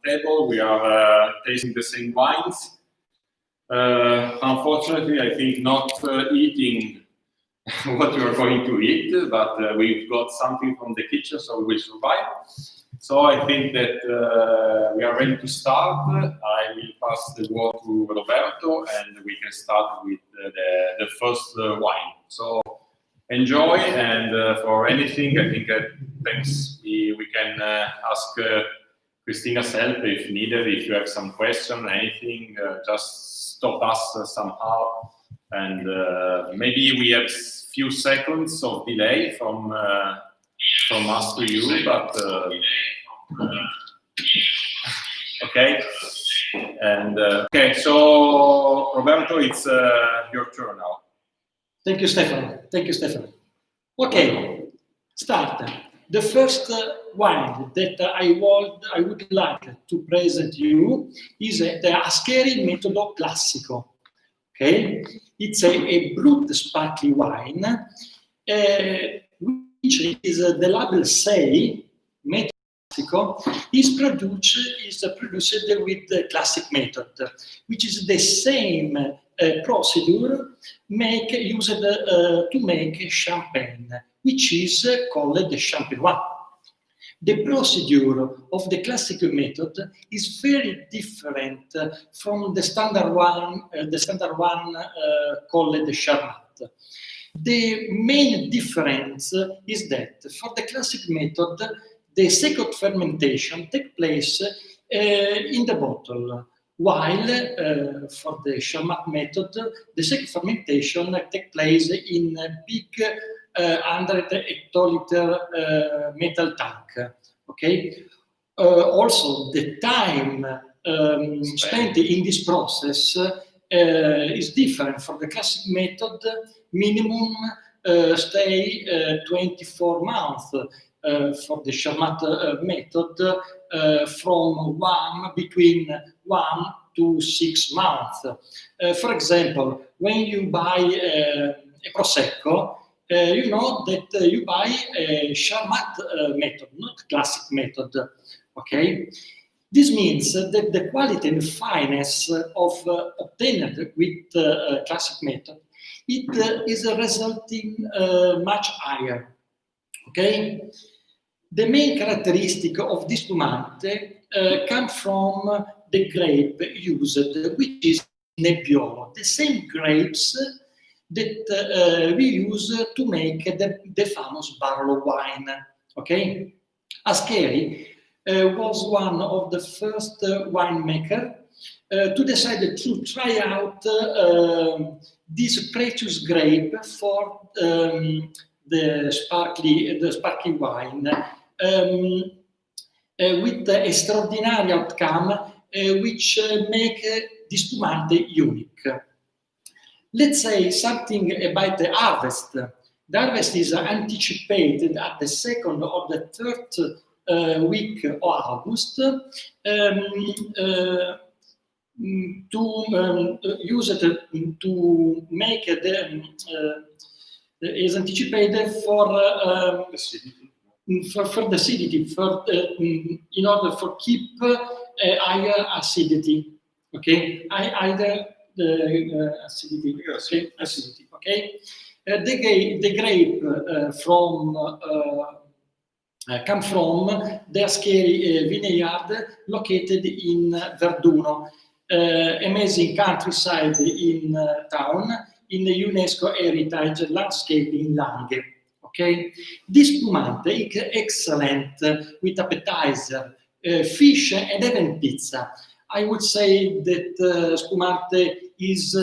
table. We are tasting the same wines. Unfortunately, I think not eating what we are going to eat, but we've got something from the kitchen, so we will survive. So I think that we are ready to start. I will pass the word to Roberto, and we can start with the first wine. So enjoy, and for anything, I think thanks. We can ask Christina's help if needed. If you have some question, anything, just stop us somehow. And maybe we have few seconds of delay from us to you, but okay. And okay, so Roberto, it's your turn now. Thank you, Stefano. Thank you, Stefano. Okay, start. The first wine that I would like to present you is the Ascheri METODO CLASSICO. Okay, it's a brut sparkling wine, which is the label say METODO CLASSICO is produced with the classic method, which is the same procedure used to make champagne, which is called the champenois. The procedure of the classic method is very different from the standard one called the Charmat. The main difference is that for the classic method, the second fermentation takes place in the bottle, while for the Charmat method, the second fermentation takes place in a big 100 hectoliter metal tank. Okay. Also, the time spent in this process is different. For the classic method, minimum stay 24 months. For the Charmat method, between 1 to 6 months. For example, when you buy a Prosecco, you know that you buy a Charmat method, not classic method. Okay, this means that the quality and fineness of obtained with classic method is resulting much higher. Okay, the main characteristic of this spumante come from the grape used, which is Nebbiolo, the same grapes that we use to make the famous Barolo wine. Okay, Ascheri was one of the first winemaker to decide to try out this precious grape for the sparkling wine with the extraordinary outcome which make this spumante unique. Let's say something about the harvest. The harvest is anticipated at the 2nd or the 3rd week of August to use it to make is anticipated for the acidity, in order for keep higher acidity. Okay, either the acidity. Okay, acidity. Okay, the grape come from the Ascheri vineyard located in Verduno, amazing countryside in town, in the UNESCO Heritage Landscape in Langhe. Okay, this spumante is excellent with appetizer, fish, and even pizza. I would say that spumante is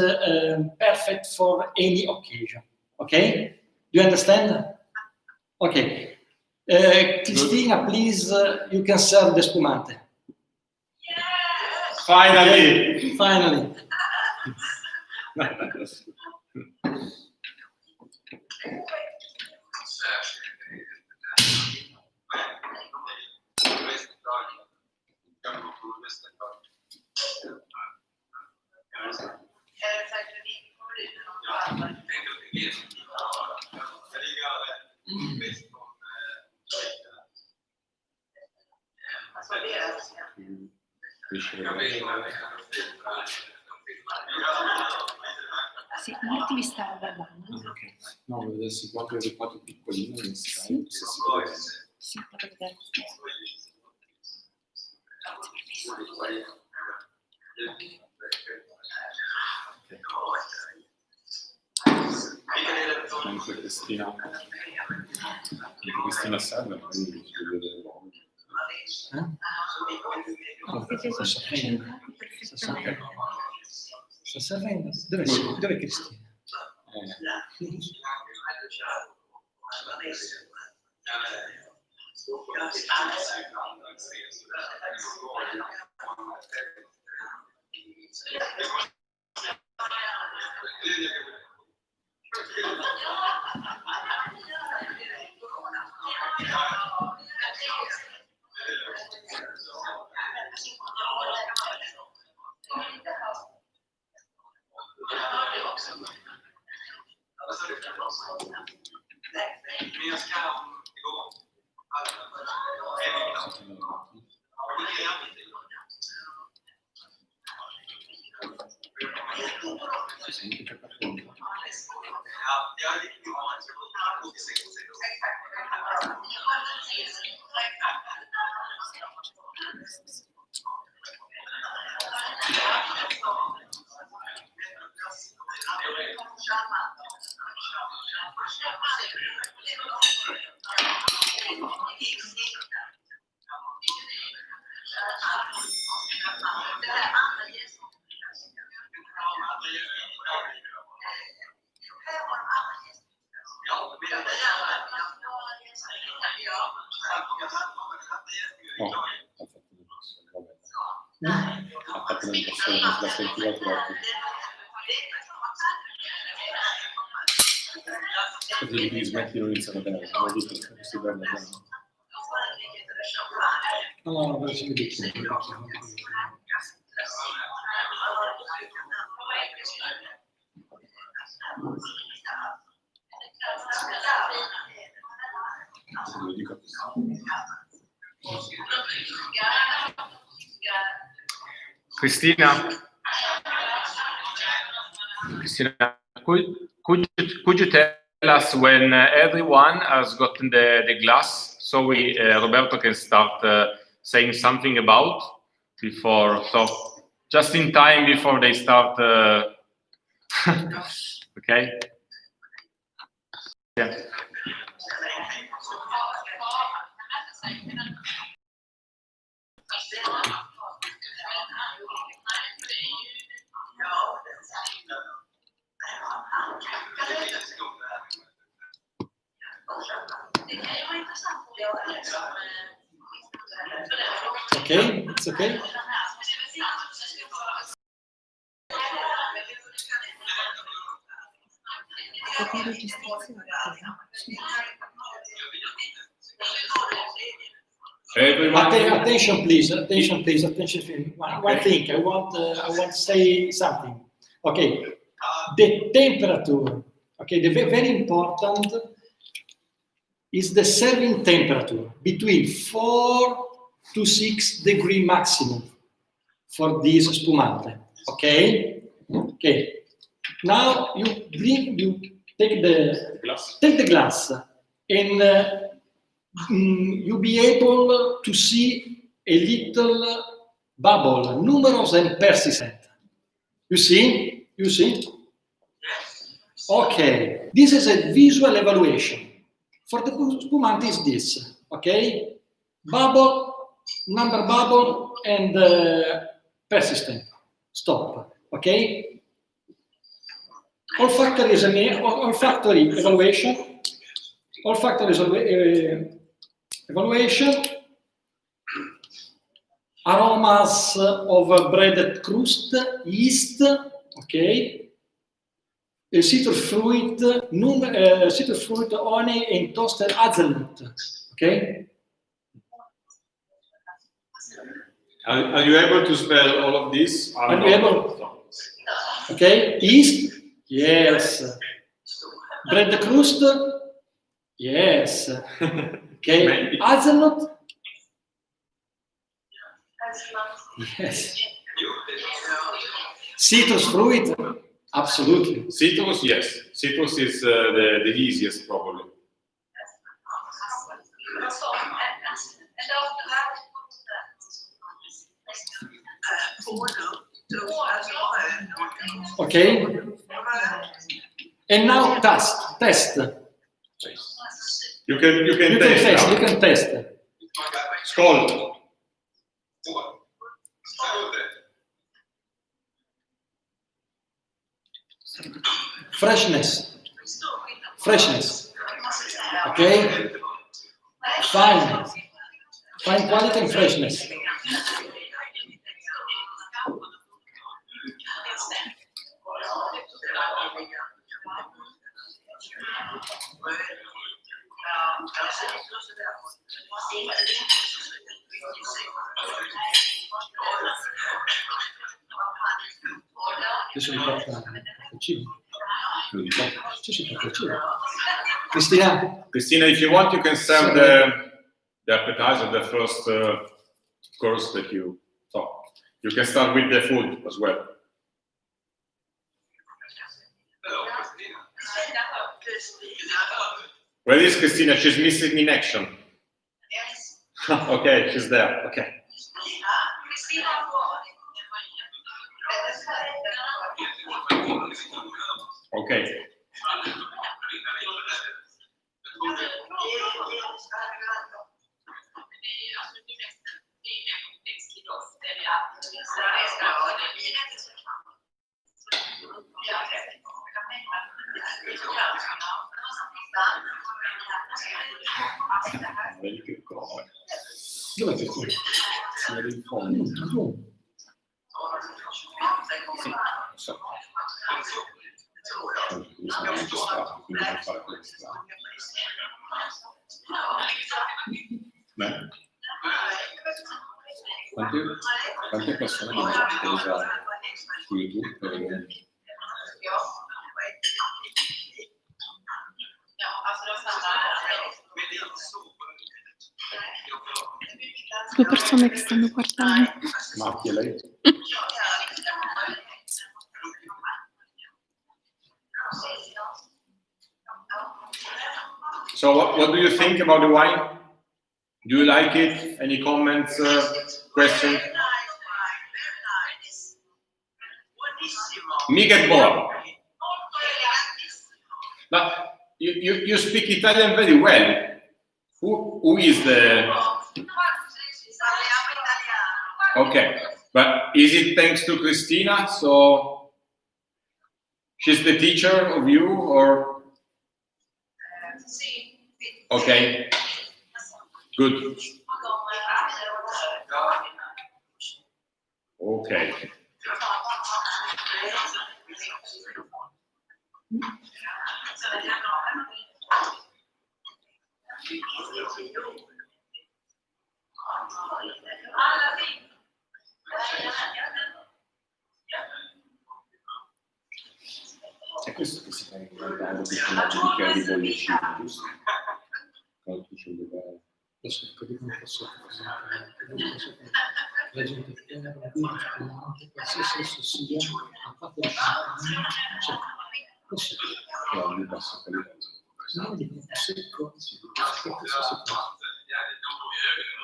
perfect for any occasion. Okay, do you understand? Okay, Cristina, please, you can serve the spumante. Yes! Finally! Okay. Finally. Sì, molti mi stanno guardando. Ok. No, vedessi quattro piccolino in Sì. se si può. Sì, potete vedere. Mentre Cristina serve, quindi si vede l'uomo. Sta servendo. Dov'è Cristina? Ha fatto l'impressione, non la sentiva troppo. Così gli smetti non iniziano a bere, come dico, si guarda bene. No, però si vede chi. Se lo dico così. Cristina, could you tell us when everyone has gotten the glass, so we Roberto can start saying something about before, so just in time before they start. Okay. Yeah. Okay, it's okay. Attention, please. One thing. I want to say something. Okay, the temperature. Okay, the very important is the serving temperature between 4 to 6 degree maximum for this spumante. Okay. Okay. Now you take the glass and you'll be able to see a little bubble, numerous and persistent. You see? You see? Okay. This is a visual evaluation. For the spumante is this. Okay? Bubble, number bubble, and persistent. Stop. Okay? Olfactory evaluation. Evaluation. Aromas of breaded crust, yeast. Okay? Citrus fruit, honey, and toasted hazelnut. Okay? Are you able to spell all of this? Are you able? Okay, yeast, yes. Bread crust, yes. Okay, hazelnut, Yes. Citrus fruit, absolutely. Citrus, yes. Citrus is the easiest, probably. Okay. And now test. You can test. You can test. Skål. Freshness. Okay. Fine quality and freshness. Adesso mi porta il cibo. Cristina, if you want, you can serve the appetizer, the first course that you thought. You can start with the food as well. Where is Cristina? She's missing in action. Okay, she's there. Okay. Okay. Vedi che cosa. Dov'è che qui? Siamo in fondo. Sì, lo so. Quindi non fare questa. Beh. Quante persone mi hanno preso su YouTube per vedere? Due persone che stanno guardando. Ma chi è lei? So what do you think about the wine? Do you like it? Any comments, questions? Mica è buono. But you speak Italian very well. Who is the... Okay, but is it thanks to Cristina? So she's the teacher of you, or? Okay, good. Okay. È questo che si sta ricordando di una giudica di bollicino, giusto? Quando tu ci deve... Adesso non posso la gente che era qualsiasi esso sia, ha fatto il cioè, così. Che ha di bassa qualità. Non di troppo secco,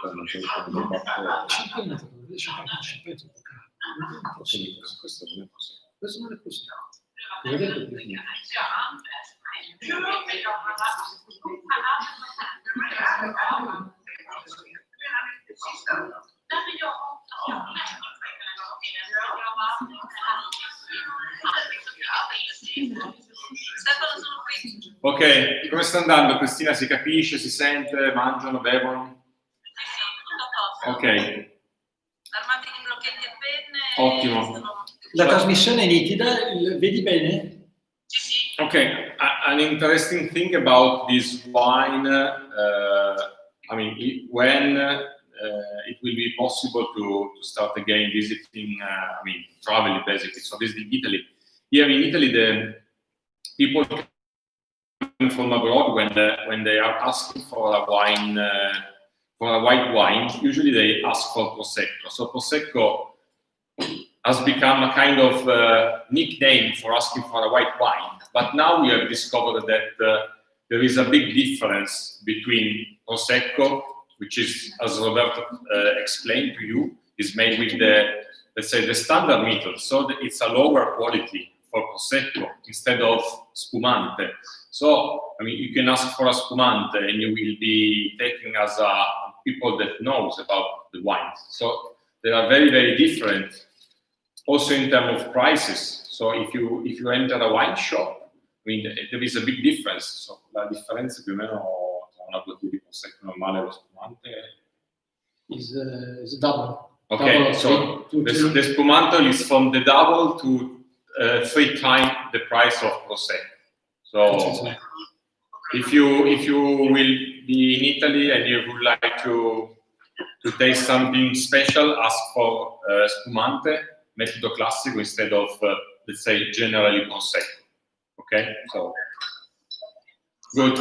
Quando c'è il fatto... 5 metri, non riesce a fare un cipetto di carne. Questo non è possibile. Questo non è possibile. Vedete prima. Ok, come sta andando? Cristina, si capisce, si sente, mangiano, bevono? Ok. Armati di blocchetti e penne. Ottimo. La trasmissione è nitida, vedi bene? Sì, sì. Okay, an interesting thing about this wine, I mean, when it will be possible to start again visiting, I mean, traveling basically, so visiting Italy. Here in Italy, the people coming from abroad, when they are asking for a wine for a white wine, usually they ask for Prosecco. So Prosecco has become a kind of nickname for asking for a white wine. But now we have discovered that there is a big difference between Prosecco, which is, as Roberto explained to you, is made with the, let's say, the standard method. So it's a lower quality for Prosecco instead of spumante. So, I mean, you can ask for a spumante and you will be taken as a people that knows about the wines. So they are very, very different. Also in terms of prices. So if you enter a wine shop, I mean, there is a big difference. So la differenza più o meno tra una bottiglia di Prosecco normale e lo spumante is double. Okay, double, so the spumante is from the double to 3 times the price of Prosecco. So if you will be in Italy and you would like to taste something special, ask for spumante, metodo classico instead of let's say generally Prosecco. Okay, so good.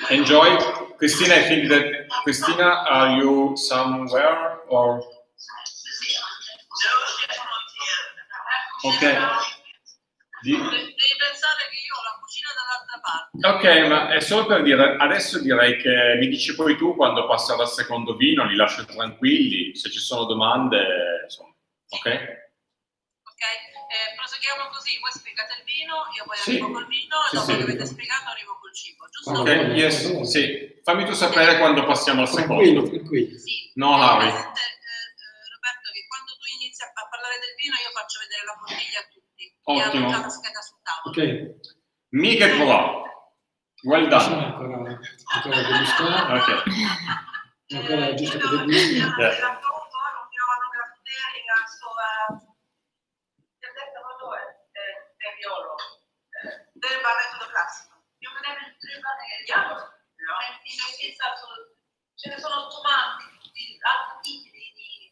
Enjoy, Cristina. I think that Cristina, are you somewhere or? Okay. Devi pensare che io ho la cucina dall'altra parte. Ok, ma è solo per dire, adesso direi che mi dici poi tu quando passerà al secondo vino, li lascio tranquilli, se ci sono domande, insomma, ok? Ok, proseguiamo così, voi spiegate il vino, io poi Sì. arrivo col vino, Sì, dopo sì. che avete spiegato arrivo col cibo, giusto? Ok, yes, sì. Fammi tu sapere quando passiamo al Tranquillo, secondo. tranquillo. Sì. No hurry. Roberto, che quando tu inizi a parlare del vino io faccio vedere la bottiglia a tutti. Ottimo. E hanno già la scheda sul tavolo. Ok. Mica provato. Well done. Ancora degustare. Ok. Ancora giusto per degustare. Nebbiolo, del metodo classico. Io me ne vediamo. Ce ne sono spumanti, altri tipi di vini.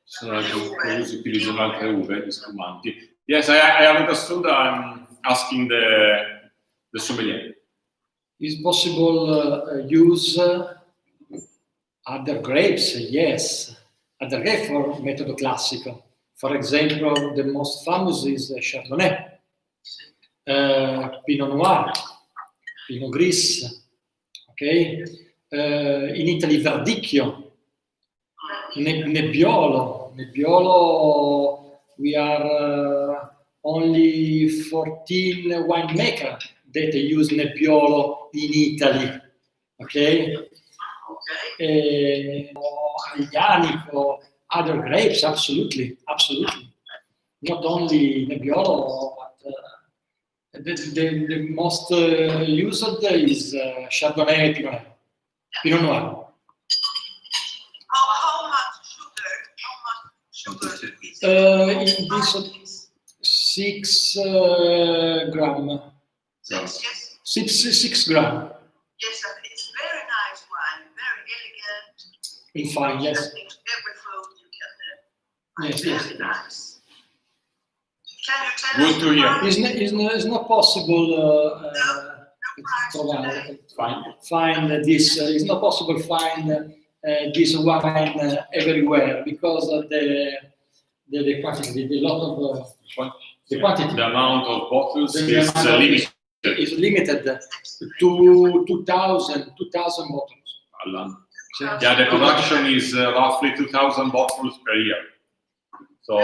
Sono anche si utilizzano altre uve, gli spumanti. Yes, I understood. I'm asking the sommelier. Is possible use other grapes? Yes, other grapes for metodo classico. For example, the most famous is Chardonnay, Pinot Noir, Pinot Gris. Okay, in Italy Verdicchio, Nebbiolo. Nebbiolo. We are only 14 winemaker that use Nebbiolo in Italy. Okay. Aglianico, other grapes, absolutely. Not only Nebbiolo, but the most used is Chardonnay, Pinot Noir. How much sugar? In this 6 gram. Yes. 6 gram. Yes, it's very nice wine, very elegant. In fine, yes. Every fruit you get there. Yes, Very yes. nice. Can you tell Good us to hear. It's not possible find this. It's not possible find this wine everywhere because of the quantity, the lot of the quantity. The amount of bottles The is amount limited. is limited to 2,000 bottles. all'anno. Yeah, the production is roughly 2,000 bottles per year. So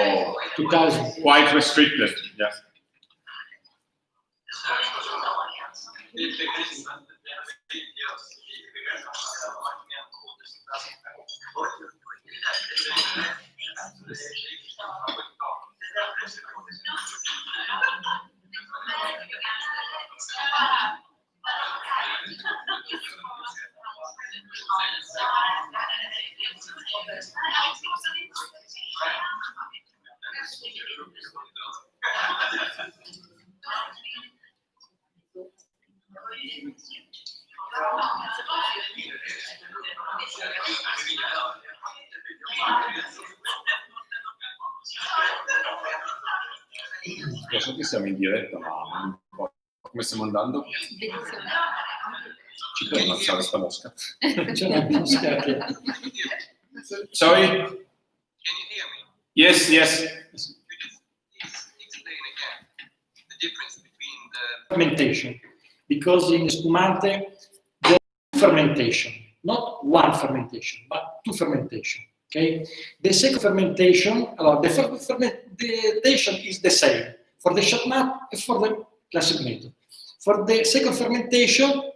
2,000. quite restricted, yes. Lo so che siamo in diretta, ma non importa. Come stiamo andando? Benissimo. Ci devo ammazzare sta mosca. C'è una mosca che... Sorry? Can you hear me? Yes, yes. Could you just explain again the difference between the fermentation, because in spumante there is fermentation, not one fermentation, but two fermentation. Okay, the second fermentation, the first fermentation is the same for the Charmat and for the classic method. For the second fermentation,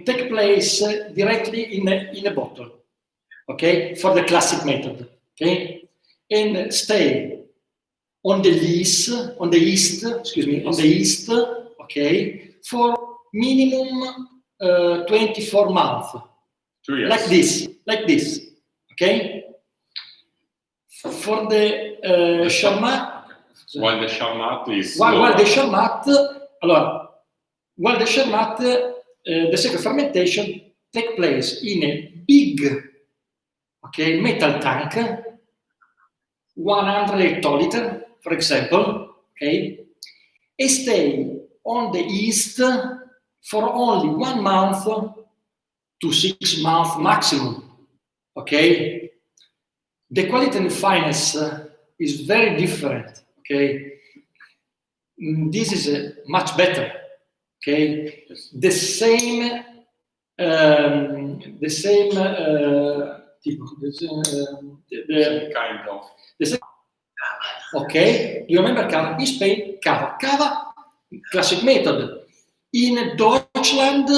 take place directly in a bottle. Okay, for the classic method. Okay, and stay on the yeast, okay, for minimum 24 months. 2 years. Like this, okay? For the Charmat, While the Charmat is while the Charmat, the second fermentation take place in a big, okay, metal tank, 100 hectoliter, for example, okay, and stay on the yeast for only 1 month to 6 months maximum, okay? The quality and fineness is very different, okay? This is much better, okay? The same kind of. Okay, you remember Cava? In Spain, Cava, classic method. In Deutschland,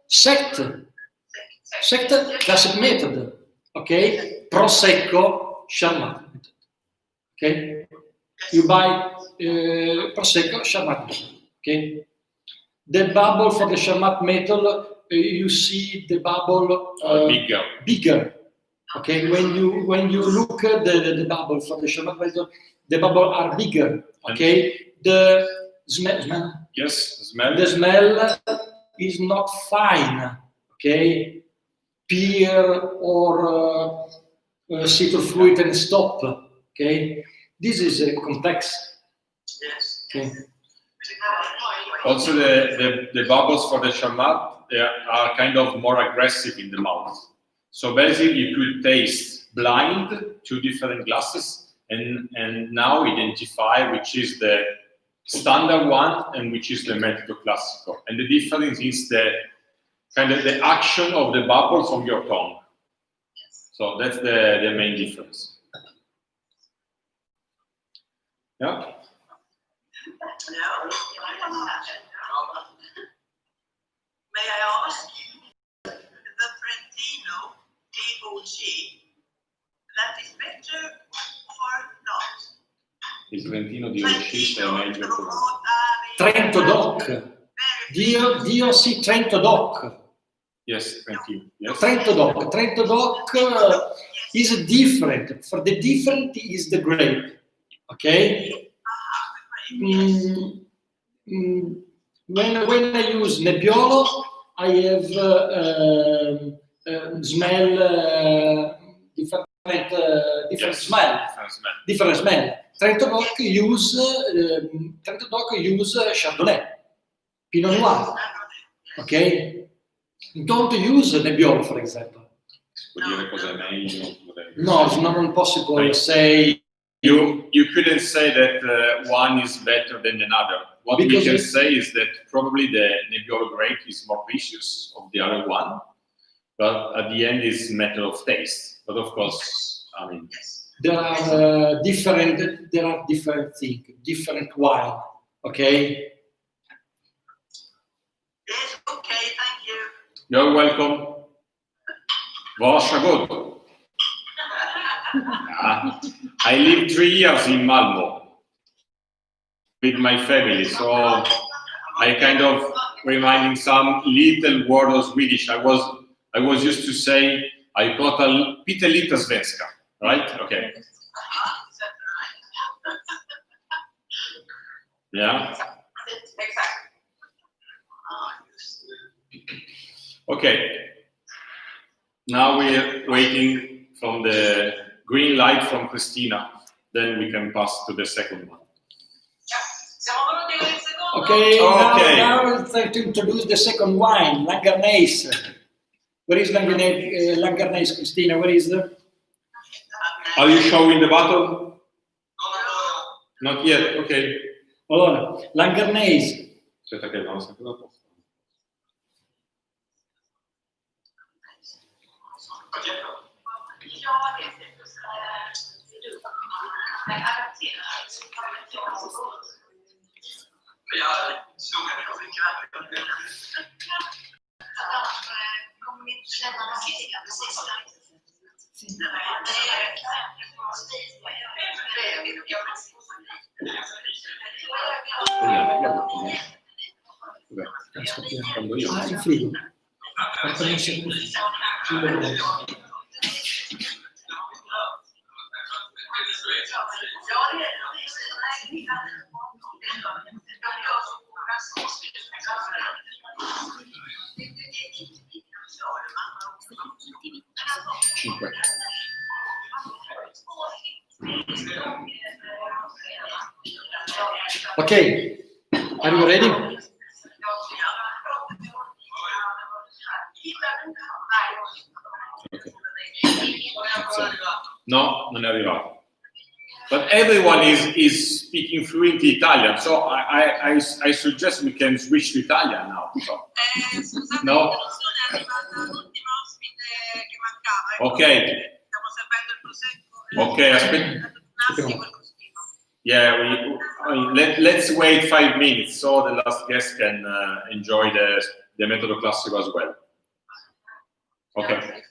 Sekt, classic method. Okay, Prosecco, Charmat method. Okay, you buy Prosecco, Charmat method. Okay, the bubble for the Charmat method, you see the bubble bigger. Okay, when you look at the bubble for the Charmat method, the bubble are bigger. Okay, the smell. Yes, the smell. The smell is not fine. Okay, pear or citrus fruit and stop. Okay, this is complex. Yes. Okay. Also, the bubbles for the Charmat, they are kind of more aggressive in the mouth. So basically, you could taste blind 2 different glasses and now identify which is the standard one and which is the Metodo Classico. And the difference is the kind of the action of the bubbles on your tongue. So that's the main difference. Yeah. May I ask, the Trentino DOC, that is better or not? Il Trentino di Uscita è meglio. Trento Doc. DOC Trento Doc. Yes, Trentino. Yes. Trento Doc is different. For the different is the grape. Okay. When I use Nebbiolo, I have smell different smell. Trento Doc use Chardonnay, Pinot Noir. Okay, don't use Nebbiolo, for example. Può dire cosa è meglio? No, it's not possible to say. You couldn't say that one is better than another. What we can say is that probably the Nebbiolo grape is more precious of the other one, but at the end it's a matter of taste. But of course, I mean, there are different things, different wine. Okay. Yes, okay, thank you. You're welcome. Washa good. I lived 3 years in Malmo with my family, so I kind of reminding some little word of Swedish. I was used to say I got a lite svenska, right? Okay. Yeah. Okay. Now we're waiting from the green light from Cristina. Then we can pass to the second one. Siamo venuti con il secondo. Okay, Okay. now it's time to introduce the second wine, Langarnese. Where is Langarnese, Cristina? Where is the? Are you showing the bottle? Not yet, ok. Allora, Langarnese. Aspetta che non sempre dopo. Quando io. Ah, il frigo. Cinque. Okay, are you ready? No, non è arrivato. But everyone is speaking fluently Italian, so I suggest we can switch to Italian now. So. Scusate, No. è arrivata l'ultima ospite che mancava. Ok. Stiamo servendo il prosecco. Ok, aspetta. Quel costino. Yeah, let's wait 5 minutes so the last guest can enjoy the metodo classico as well. Okay.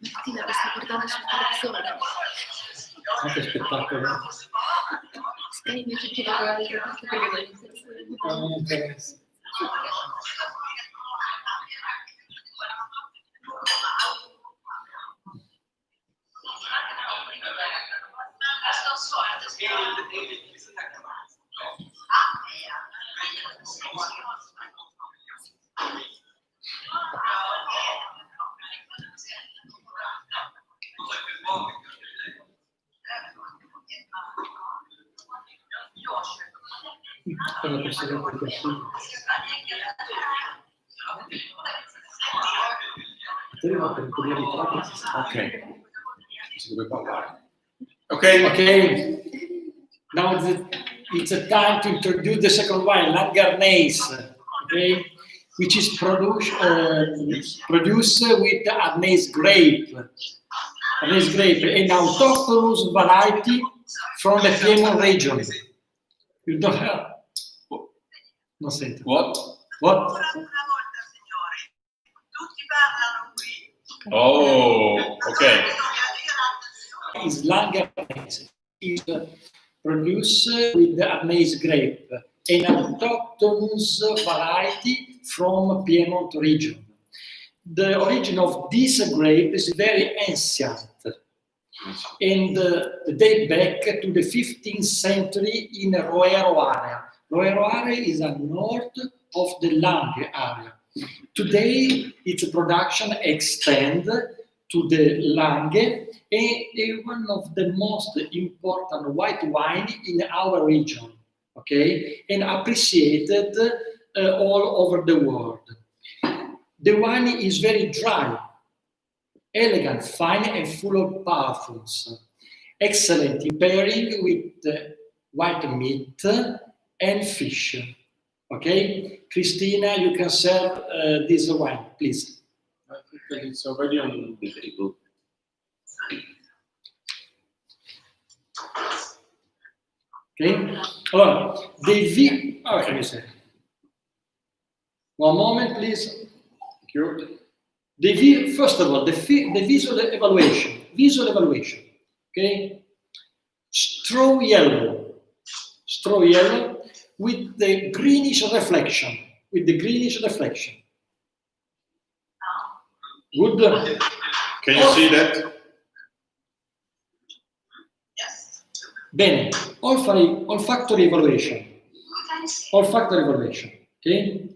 Martina lo sta guardando sul televisore. Ma che spettacolo. Stai invece di lavorare perché non Non mi interessa. Quello che si vede così. Ok. Si deve parlare. Ok. Okay, now it's a time to introduce the second wine, Langarnese. Okay, which is produced with Arnese grape. Arnese grape, an autochthonous variety from the Piedmont region. You don't have? Non sento. What? What? Ancora una volta, signori, tutti parlano qui. Oh, okay. Is Langer is produced with the Arnese grape, an autochthonous variety from Piedmont region. The origin of this grape is very ancient and date back to the 15th century in Roero area. Roero area is a north of the Lange area. Today, its production extends to the Lange, and one of the most important white wine in our region, okay, and appreciated all over the world. The wine is very dry, elegant, fine, and full of perfumes. Excellent in pairing with white meat and fish. Okay, Christina, you can serve this wine, please. I think that it's already on the table. Okay, allora, okay, you say. One moment, please. Thank you. First of all, the visual evaluation. Visual evaluation. Okay, straw yellow with the greenish reflection. Good. Can you see that? Yes. Bene. Olfactory evaluation. Okay.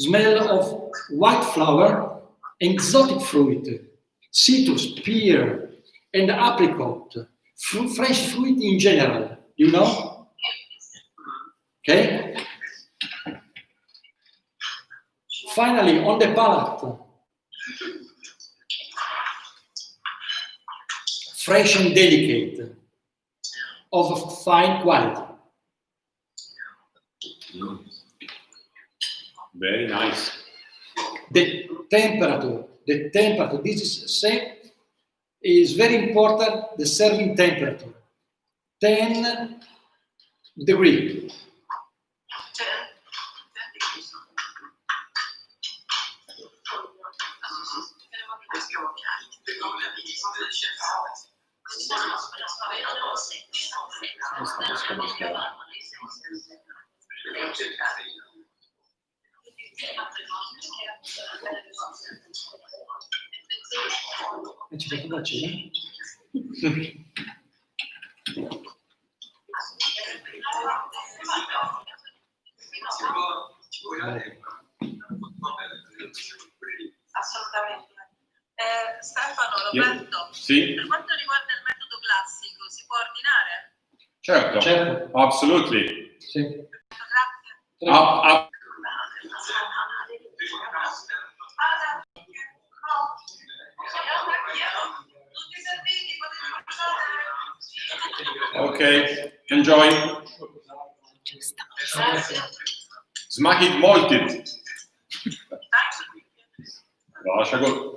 Smell of white flower, exotic fruit, citrus, pear, and apricot, fresh fruit in general, you know? Okay? Finally, on the palate, fresh and delicate, of fine quality. Very nice. The temperature, this is very important, the serving temperature, 10 degrees. Assolutamente. Stefano, Roberto, Sì. per quanto riguarda il metodo classico, si può ordinare? Certo. Absolutely. Sì. Grazie. Up. Tutti serviti, potete mangiare. Okay, enjoy. Smakit moltit. Lascia go.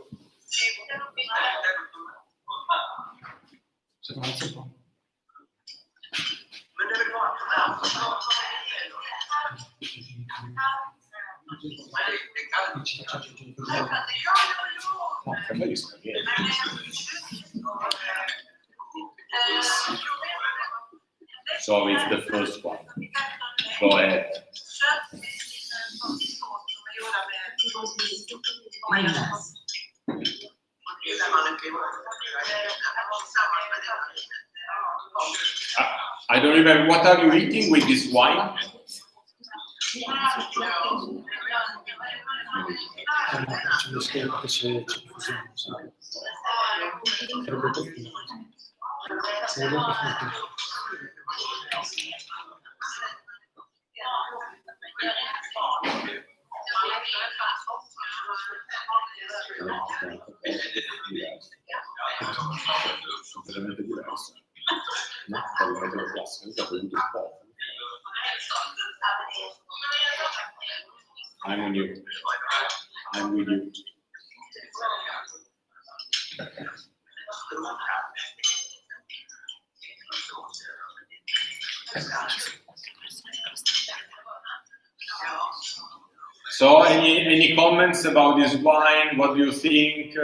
So it's the first one. Go ahead. I don't remember, what are you eating with this wine? Completamente diverso. No? Dalla classica, ho bevuto un po'. I'm on you. I'm with you. So, any comments about this wine? What do you think?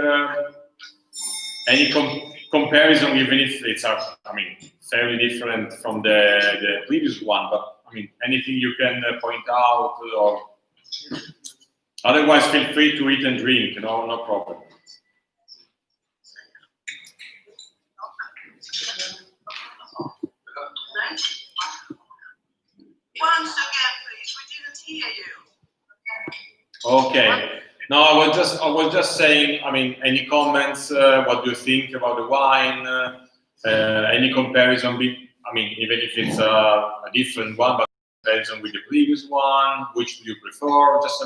Any comparison, even if it's, fairly different from the previous one, but anything you can point out, or otherwise feel free to eat and drink, no problem. Once again, please, we didn't hear you. Okay. No, I was just saying, any comments, what do you think about the wine? Any comparison, even if it's a different one, but comparison with the previous one, which do you prefer? Just,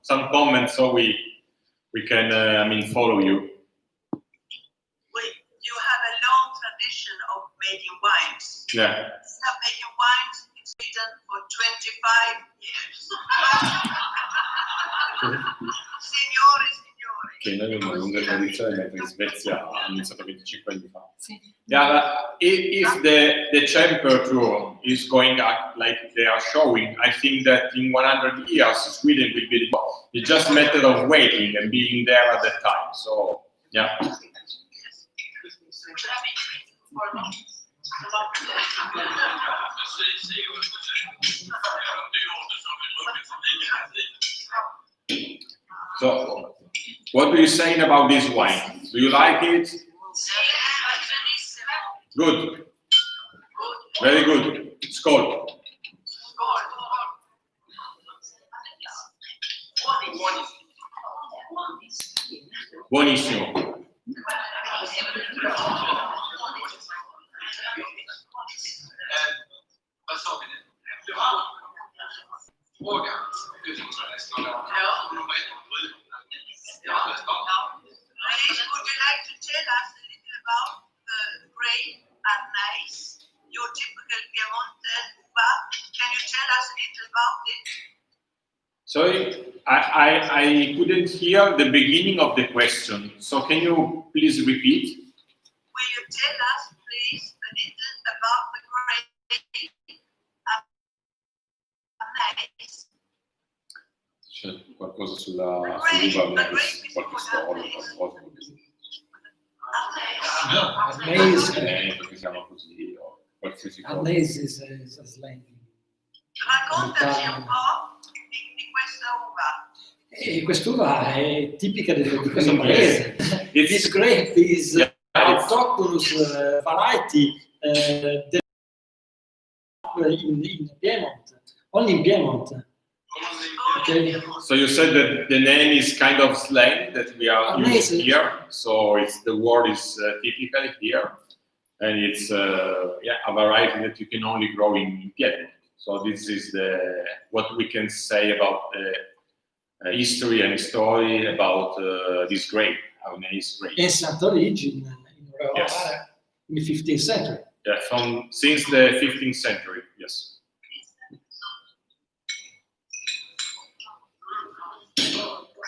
some comments so we can, follow you. You have a long tradition of making wines. Yeah. You have making wines in Sweden for 25 years. Signori. Che noi abbiamo una lunga tradizione, mentre in Svezia ha iniziato 25 anni fa. Sì. Yeah, if the temperature is going up like they are showing, I think that in 100 years Sweden will be it's just a matter of waiting and being there at that time. So, yeah. So, what are you saying about this wine? Do you like it? Good. Very good. Skål. Buonissimo. Please, would you like to tell us a little about the grape Arnais, your typical Piemonte uva? Can you tell us a little about it? Sorry, I couldn't hear the beginning of the question. So can you please repeat? Will you tell us, please, a little about the grape Arnais? C'è qualcosa sull'uva, qualche storia, qualcosa. Perché siamo così, o qualsiasi cosa. Arnese is a slang. Raccontaci un po' di questa uva. E quest'uva è tipica di questo paese. This grape is autochthonous variety in Piedmont, only in Piedmont. Okay. So you said that the name is kind of slang that we are using here. So the word is typical here, and it's a variety that you can only grow in Piedmont. So this is what we can say about the history and story about this grape, Arnais grape. Ancient origin in the 15th century. Yeah, since the 15th century. Yes.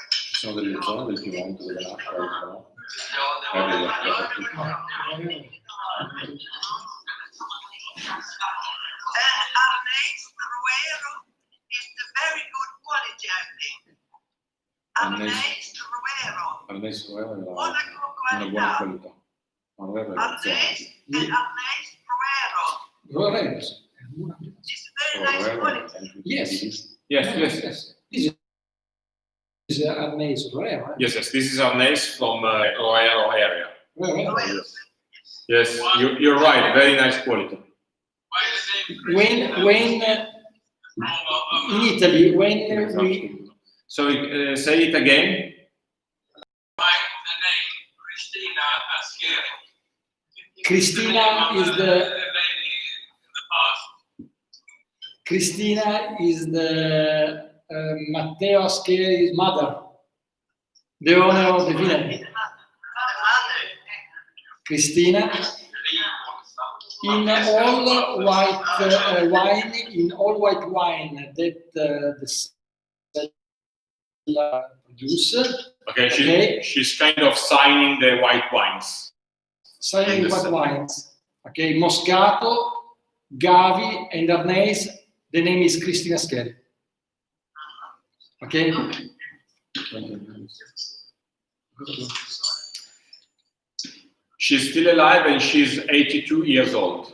Ci sono delle zone del Piemonte dove nasce, no? Arnais Ruero is the very good quality, I think. Arnais Ruero. Arnais Ruero è Buona una buona qualità. qualità. Arnais and Arnais Ruero. It's very nice quality. Yes. This is Arnais Ruero. Yes, this is Arnais from Roero area. Yes, you're right. Very nice quality. When in Italy, when we say it again. By the name Cristina Ascheri. Cristina is the lady in the past. Cristina is the Matteo Ascheri's mother, the owner of the vineyard. Cristina, in all white wine, that the produce. Okay, Okay. she's kind of signing the white wines. Signing white wines. Okay, Moscato, Gavi, and her the name is Cristina Ascheri. Okay. She's still alive and she's 82 years old.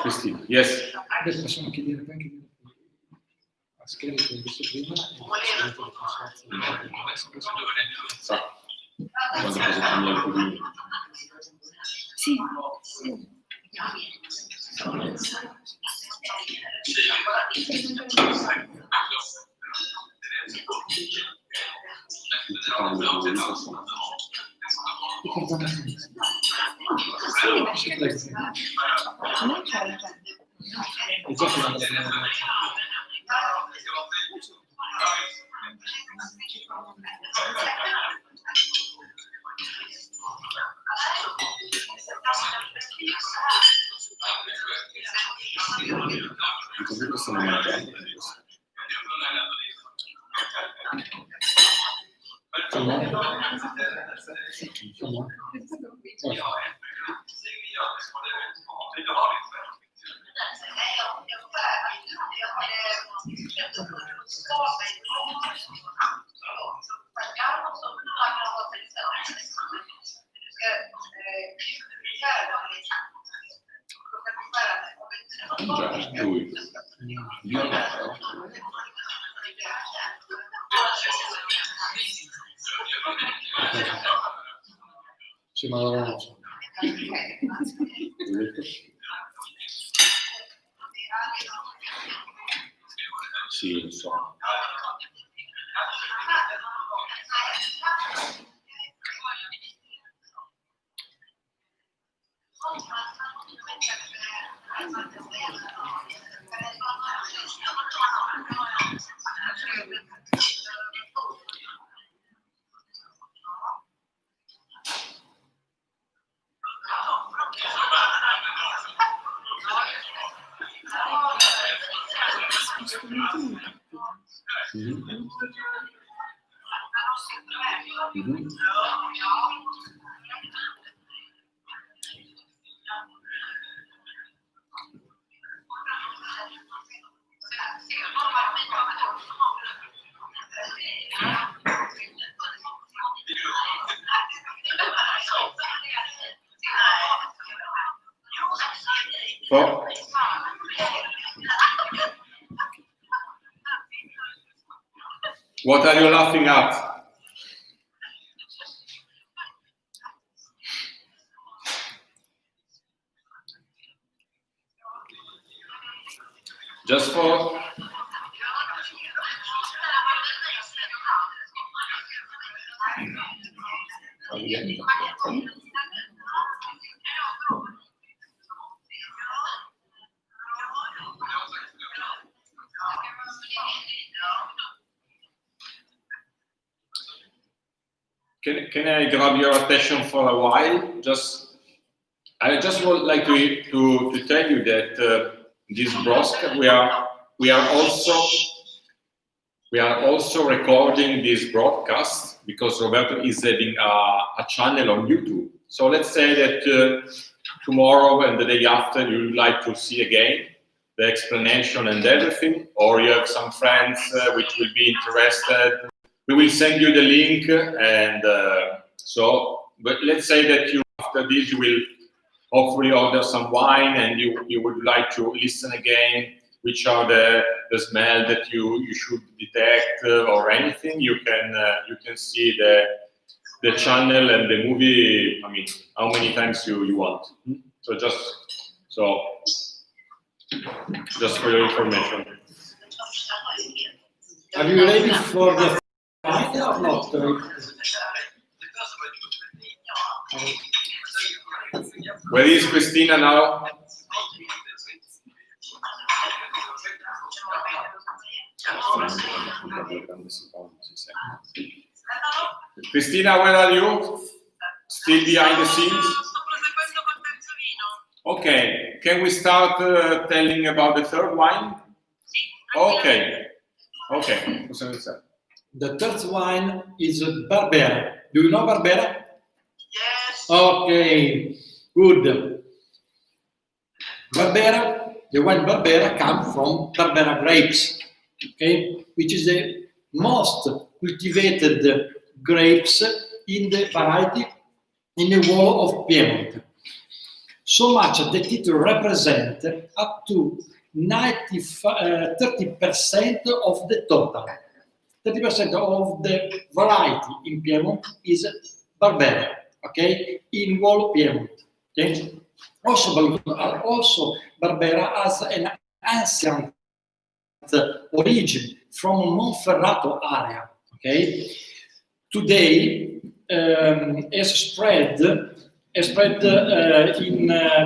Cristina, yes. Adesso possiamo chiedere anche di Ascheri, che ho visto prima. Sa quando cosa cambiare qui? Sì. Sì, ma non lo so. Sì, lo so. So, what are you laughing at? Just for Can I grab your attention for a while? I just would like to tell you that this broadcast we are also recording this broadcast because Roberto is having a channel on YouTube. So let's say that tomorrow and the day after you would like to see again the explanation and everything, or you have some friends which will be interested. We will send you the link, and but let's say that after this you will hopefully order some wine, and you would like to listen again, which are the smell that you should detect or anything. You can see the channel and the movie. I mean, how many times you want. So just for your information. Are you ready for the wine or not? Where is Cristina now? Cristina, where are you? Still behind the scenes? Okay, can we start telling about the third wine? Okay, possiamo iniziare. The third wine is Barbera. Do you know Barbera? Yes. Okay, good. Barbera, the wine Barbera comes from Barbera grapes, okay, which is the most cultivated grapes in the variety in the whole of Piedmont. So much that it represents up to 30% of the total. 30% of the variety in Piedmont is Barbera, okay, in whole Piedmont. Okay? Also Barbera has an ancient origin from Monferrato area. Okay, today has spread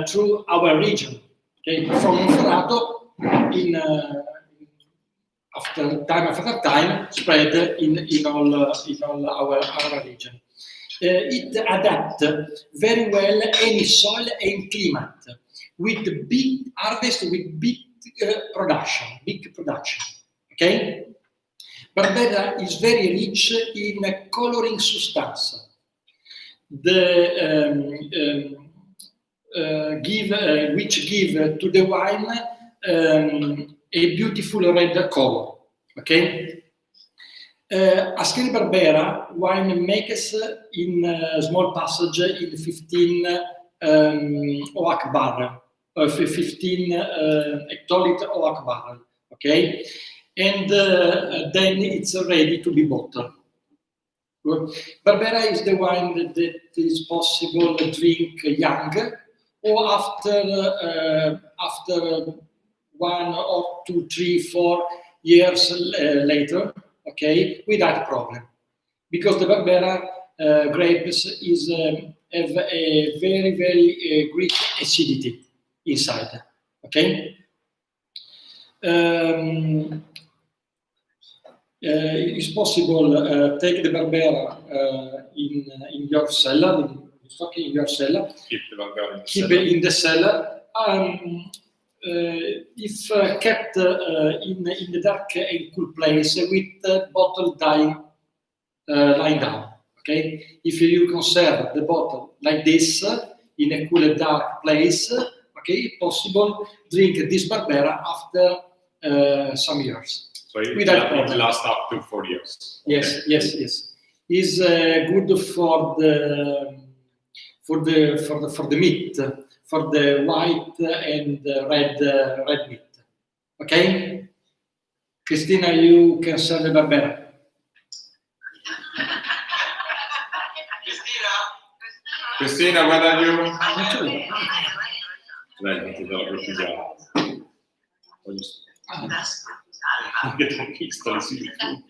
through our region. Okay, from Monferrato after time spread in all our region. It adapts very well any soil and climate, with big harvest, with big production. Okay, Barbera is very rich in coloring substance. Which give to the wine a beautiful red color. Okay. Ascheri Barbera wine makes in small passage in 15 oak barrel, 15 hectoliter oak barrel, okay, and then it's ready to be bottled. Barbera is the wine that is possible to drink young or after 1 or 2, 3, 4 years later. Okay, without problem, because the Barbera grapes have a very great acidity inside. Okay, it's possible take the Barbera in your cellar, in your cellar. Keep the Barbera Keep it in the cellar. If kept in the dark and cool place with bottle lying down. Okay, if you conserve the bottle like this in a cool dark place, okay, possible drink this Barbera after some years. So it Without lasts up to 4 years. Yes, Okay. yes. Is good for the meat, for the white and red meat. Okay, Cristina, you can serve the Barbera. Cristina, where are you? Lei non ti dà la quotidiana. Che ti ho visto le similitudini.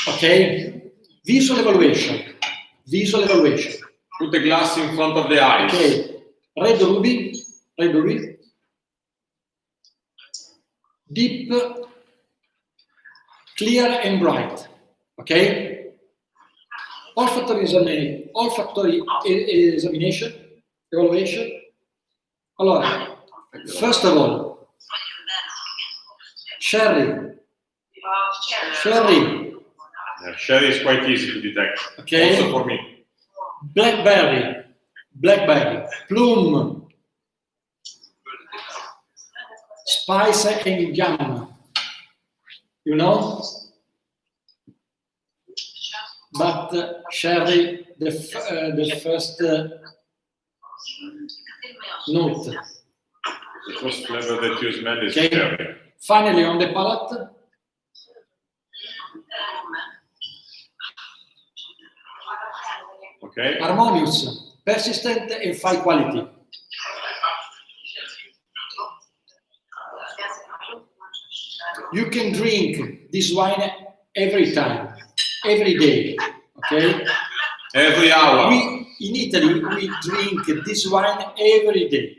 Okay, visual evaluation. Put the glass in front of the eyes. Okay, red ruby, deep, clear and bright. Okay, olfactory examination, evaluation. Allora, first of all, sherry. Yeah, sherry is quite easy to detect. Okay. Also for me. Blackberry, plum, spice and yam. You know? but Sherry, the first note. The first flavor that you smell is Okay. cherry. Finally, on the palate, Okay. harmonious, persistent, and high quality. You can drink this wine every time, every day. Okay. Every hour. In Italy, we drink this wine every day.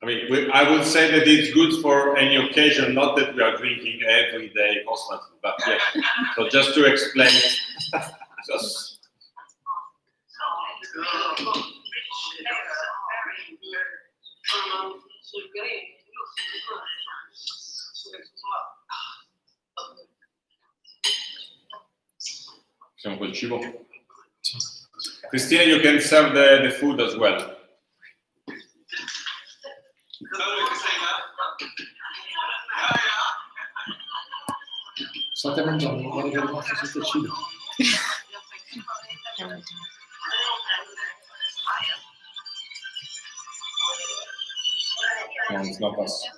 I mean, I would say that it's good for any occasion, not that we are drinking every day constantly, but yeah. So just to explain, just siamo col cibo. Cristina, you can serve the food as well. State mangiando, guarda che rimasto sotto il cibo. No, it's not us.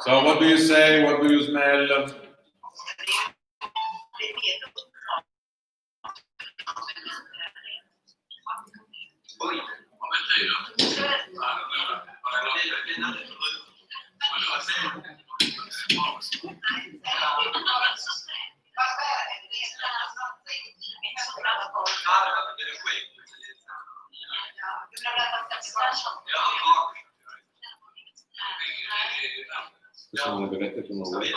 So what do you say? What do you smell? Questo non lo bevete tu non vuoi?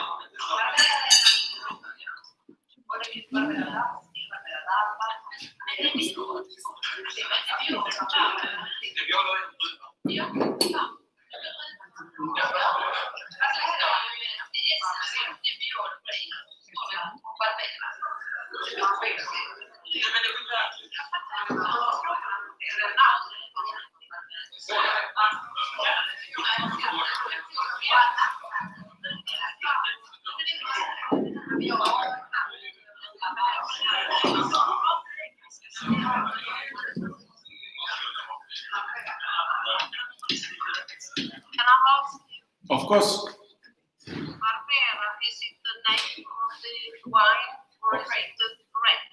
Of course. Barbera, is it the name of the wine or is it the grape?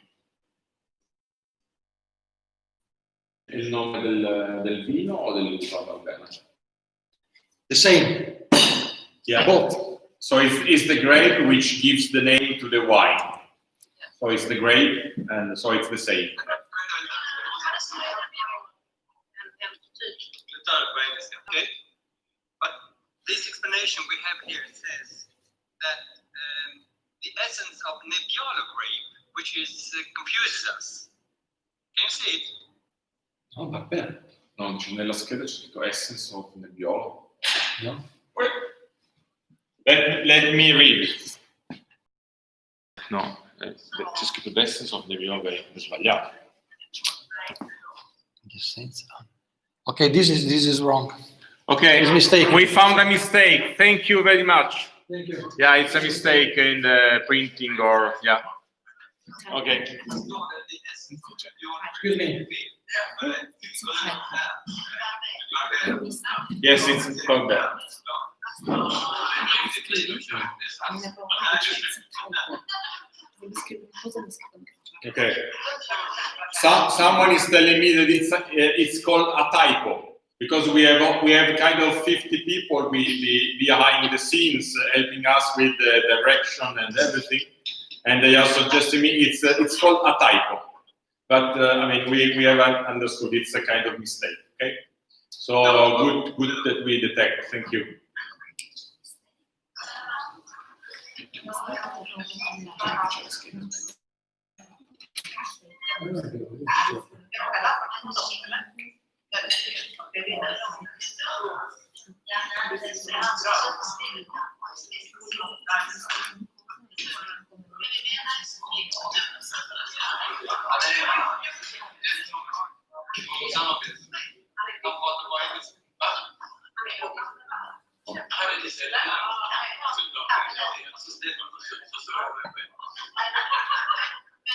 Il nome del vino o dell'uva Barbera? The same. Yeah. Both. So it's the grape which gives the name to the wine. So it's the grape, and so it's the same. Okay? But this explanation we have here says that the essence of Nebbiolo grape, which confuses us. Can you see it? Oh, Barbera. No, nella scheda c'è scritto Essence of Nebbiolo. No? Let me read. No, c'è scritto The Essence of Nebbiolo, è sbagliato. The sense. Okay, this is wrong. Okay, It's a mistake. We found a mistake. Thank you very much. Thank you. Yeah, it's a mistake in the printing or, yeah. Okay. Excuse me. Yes, it's called that. Okay. Someone is telling me that it's called a typo because we have kind of 50 people behind the scenes helping us with the direction and everything, and they are suggesting me it's called a typo. But I mean we haven't understood. It's a kind of mistake. Okay. So good that we detect. Thank you.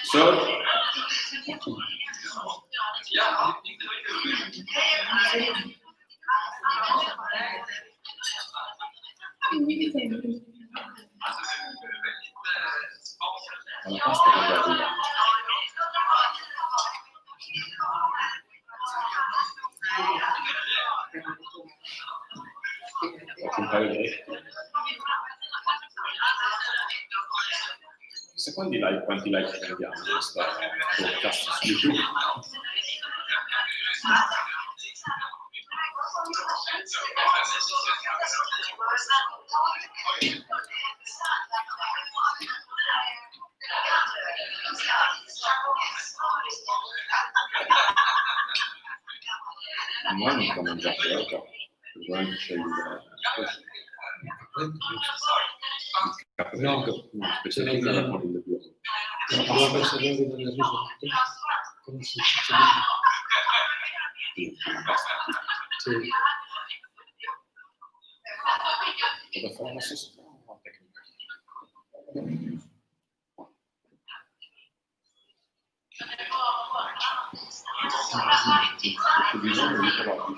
So, la pasta che arriva. Un paio di chissà quanti like prendiamo in questa podcast su YouTube. Non ho mangiato probabilmente c'è il cappello, specialmente la con il bianco. La persona del risotto, come si dice? Sì. Devo fare una stessa tecnica. Bisogna di trovare.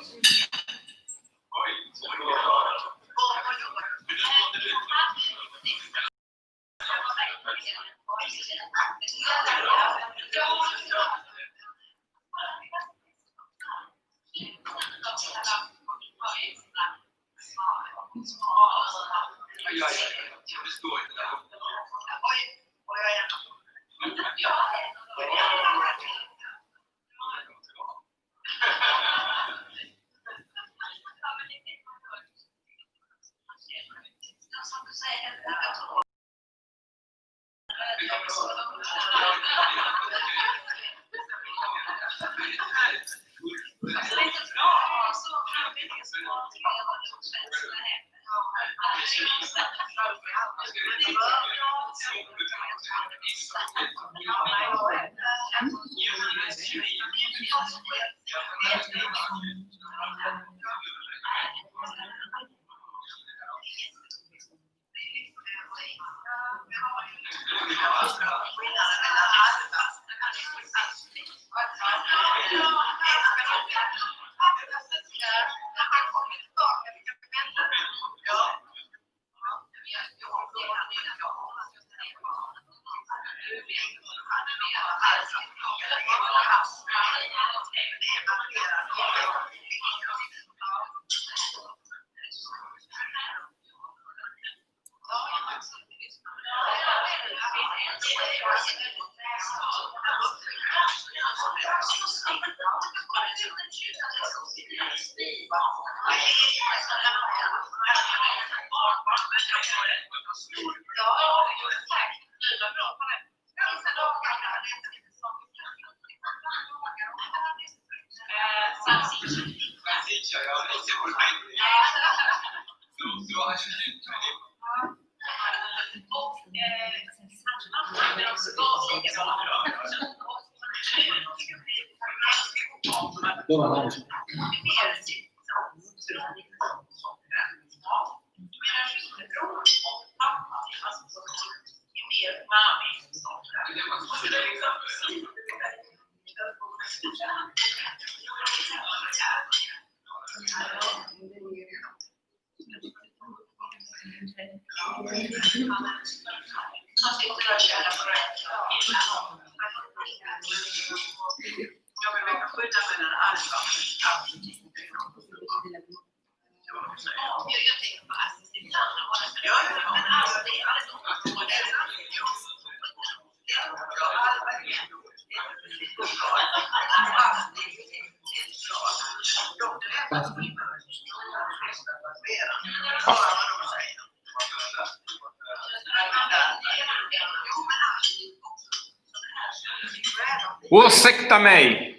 What secta mei?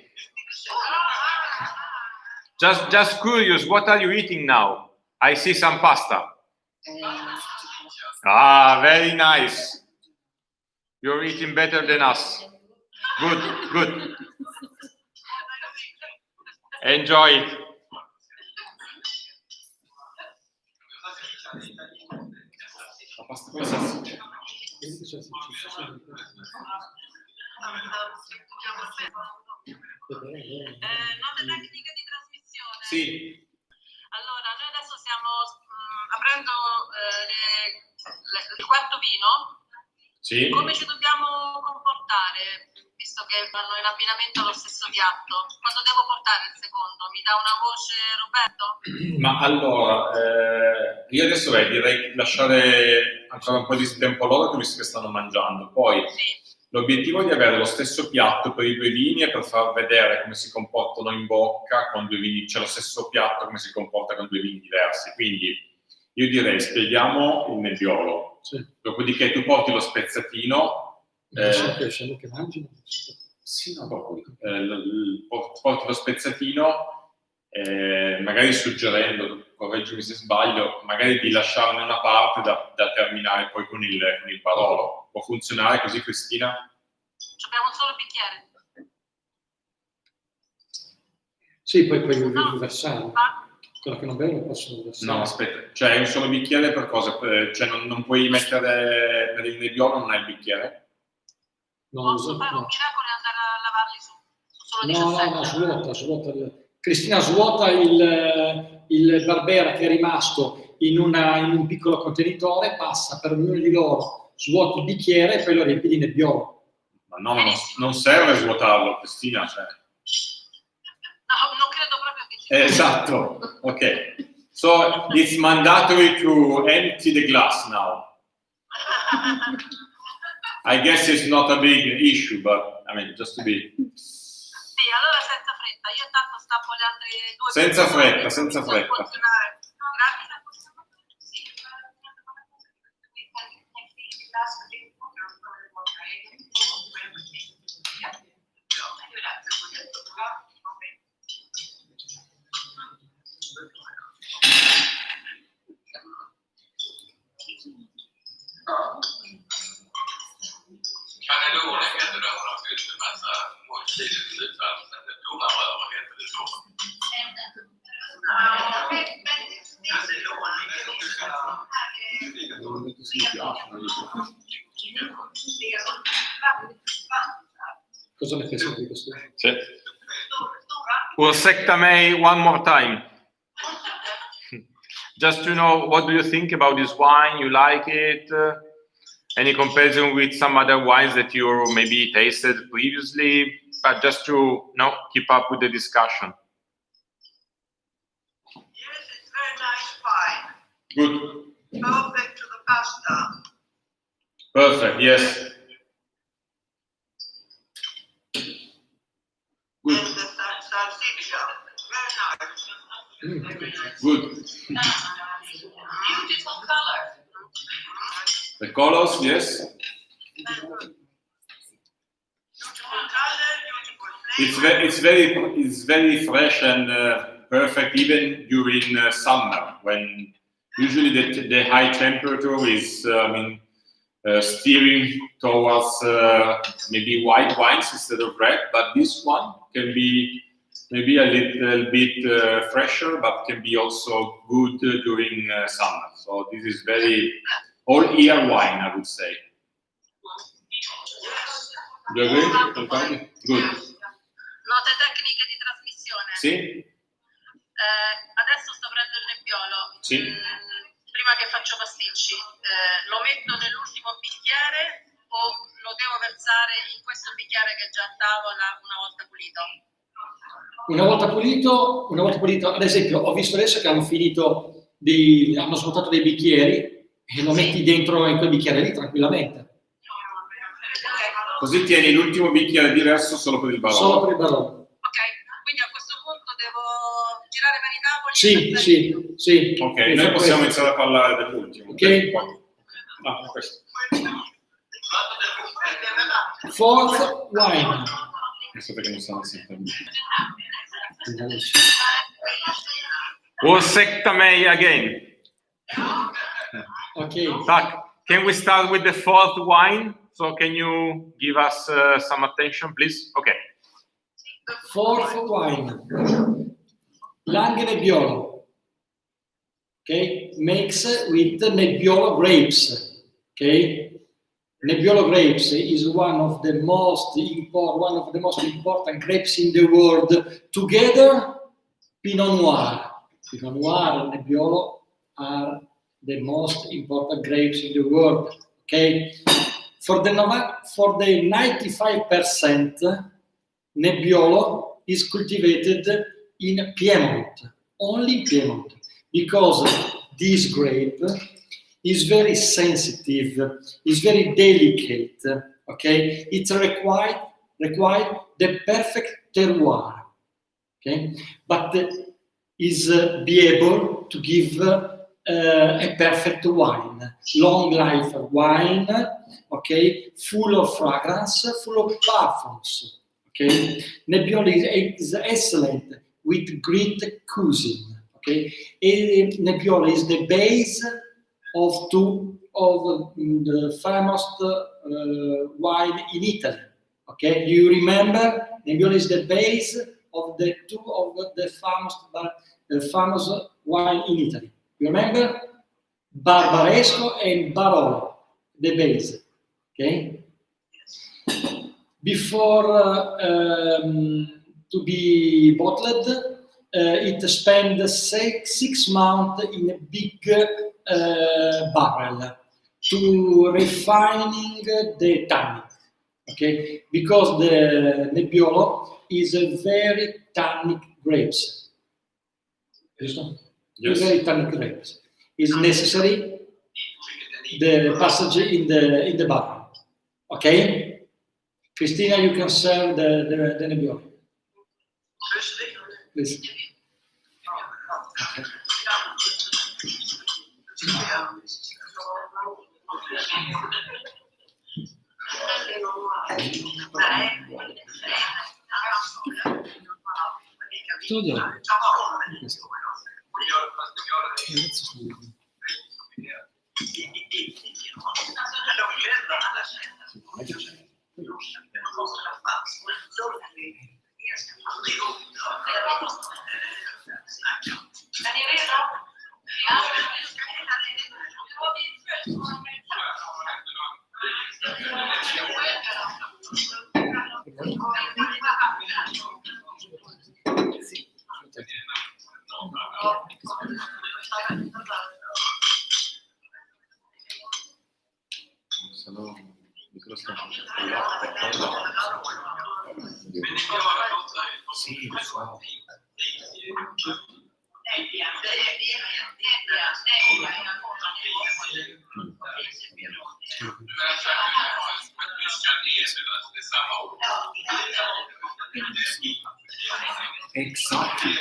Just curious, what are you eating now? I see some pasta. Ah, very nice. You're eating better than us. Good, good. Enjoy. La pasta con la salsiccia. Note tecniche di trasmissione. Sì. Allora, noi adesso stiamo aprendo il quarto vino. Sì. Come ci dobbiamo comportare, visto che vanno in abbinamento allo stesso piatto? Quando devo portare il secondo? Mi dà una voce Roberto? Ma allora, io adesso direi lasciare ancora un po' di tempo loro, visto che stanno mangiando. Poi Sì. l'obiettivo è di avere lo stesso piatto per i due vini e per far vedere come si comportano in bocca con due vini, cioè lo stesso piatto come si comporta con due vini diversi. Quindi io direi spieghiamo il nebbiolo, Sì. dopodiché tu porti lo spezzatino. Non so che mangi. Sì, no, porti lo spezzatino, magari suggerendo, correggimi se sbaglio, magari di lasciarne una parte da terminare poi con il barolo. Può funzionare così, Cristina? Abbiamo un solo bicchiere. Sì, poi puoi versare. Quello che non bevo lo posso versare. No, aspetta, cioè un solo bicchiere per cosa? Cioè non puoi mettere per il nebbiolo, non hai il bicchiere? Posso fare un miracolo e andare a lavarli su? Solo 17. Svuota. Cristina svuota il barbera che è rimasto in un piccolo contenitore, passa per ognuno di loro, svuota il bicchiere e poi lo riempie di nebbiolo. Ma no, non serve svuotarlo, Cristina. Cioè. No, non credo proprio che ci sia. Esatto, ok. So it's mandatory to empty the glass now. I guess it's not a big issue, but I mean, just to be... Sì, allora senza fretta. Io intanto stappo le altre due. Senza fretta, senza fretta. Grazie. Cannellone heter det, har de fyllt en massa måltider till utvalsen. Domar vad heter det så? Cosa ne pensi di questo? Sì. Ursecta me one more time. Just to know, what do you think about this wine? You like it? Any comparison with some other wines that you maybe tasted previously? But just to keep up with the discussion. Yes, it's very nice wine. Good. Perfect to the pasta. Perfect, yes. Good. And the salsiccia. Very nice. Good. Beautiful color. The colors, yes. It's very fresh and perfect even during summer, when usually the high temperature is steering towards maybe white wines instead of red, but this one can be maybe a little bit fresher, but can be also good during summer. So this is very all-year wine, I would say. Do you agree? Good. Note tecniche di trasmissione. Sì? Adesso sto prendendo il nebbiolo. Sì. Prima che faccio pasticci, lo metto nell'ultimo bicchiere o lo devo versare in questo bicchiere che è già a tavola una volta pulito? Una volta pulito, ad esempio, ho visto adesso che hanno svuotato dei bicchieri e lo metti dentro in quel bicchiere lì tranquillamente. Così tieni l'ultimo bicchiere diverso solo per il barolo. Solo per il barolo. Ok, quindi a questo punto devo girare per i tavoli? Sì. Ok, noi possiamo iniziare a parlare dell'ultimo. Ok. Questo. Fourth wine. Questo che non stanno sentendo. Ursecta me again. Okay. Can we start with the fourth wine? So can you give us some attention, please? Okay. Fourth wine. Langhe Nebbiolo. Ok? okay, makes with Nebbiolo grapes. Okay, Nebbiolo grapes is one of the most important grapes in the world. Together, Pinot Noir. Pinot Noir and Nebbiolo are the most important grapes in the world. Okay, for the 95%, Nebbiolo is cultivated in Piedmont, only in Piedmont, because this grape is very sensitive, is very delicate. Okay, it requires the perfect terroir. Okay, but is be able to give a perfect wine, long life wine. Okay, full of fragrance, full of perfumes. Okay, Nebbiolo is excellent with great cuisine. Okay, and Nebbiolo is the base of the famous wine in Italy. Okay, you remember Nebbiolo is the base of the famous wine in Italy. You remember Barbaresco and Barolo, the base. Okay, before to be bottled, it spends 6 months in a big barrel to refining the tannin. Okay, because the Nebbiolo is a very tannic grapes. Yes. Very tannic grapes. Is necessary the passage in the barrel. Okay, Cristina, you can serve the Nebbiolo. Please. Exactly.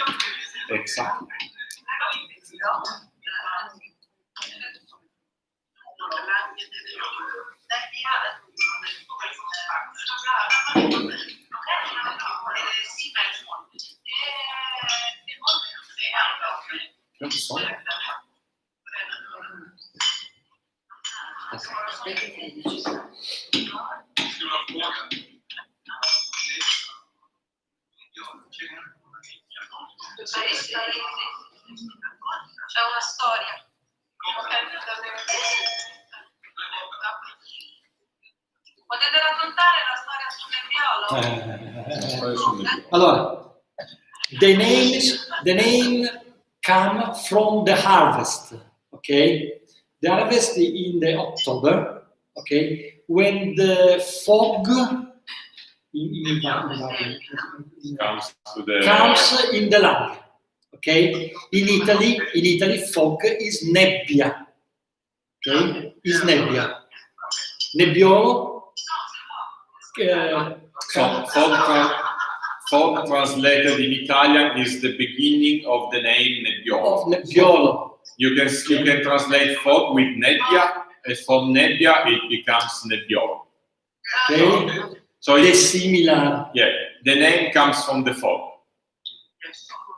C'è una storia. Potete raccontare la storia sul Nebbiolo? Allora, the name come from the harvest. Okay, the harvest in the October. Okay, when the fog comes in the land. Okay, in Italy, fog is nebbia. Okay, is nebbia. Nebbiolo. Fog translated in Italian is the beginning of the name Nebbiolo. Of Nebbiolo. You can translate fog with nebbia, and from nebbia it becomes Nebbiolo. Okay. So it's similar. Yeah, the name comes from the fog.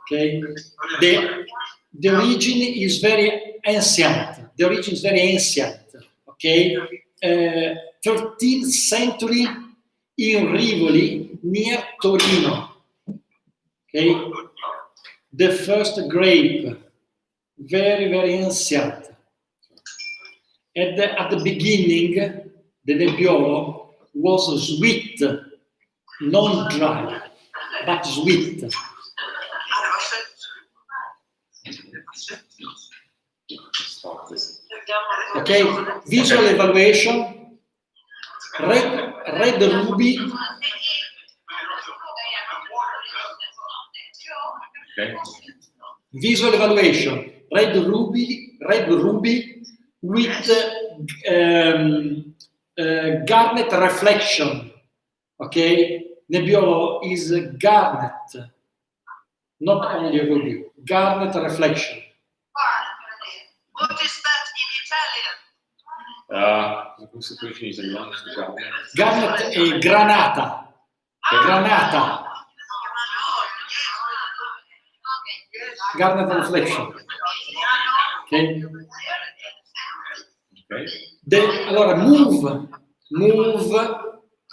Okay. The origin is very ancient. Okay. 13th century in Rivoli near Torino. Okay. The first grape very, very ancient. At the beginning, the Nebbiolo was sweet, non dry, but sweet. Okay, visual evaluation, red ruby. Okay. Visual evaluation, red ruby with garnet reflection. Okay, Nebbiolo is garnet, not only ruby, garnet reflection. What is that in Italian? Questo qui in italiano, scusate. Garnet è granata. Granata. Garnet reflection. Okay. Okay. Allora, move.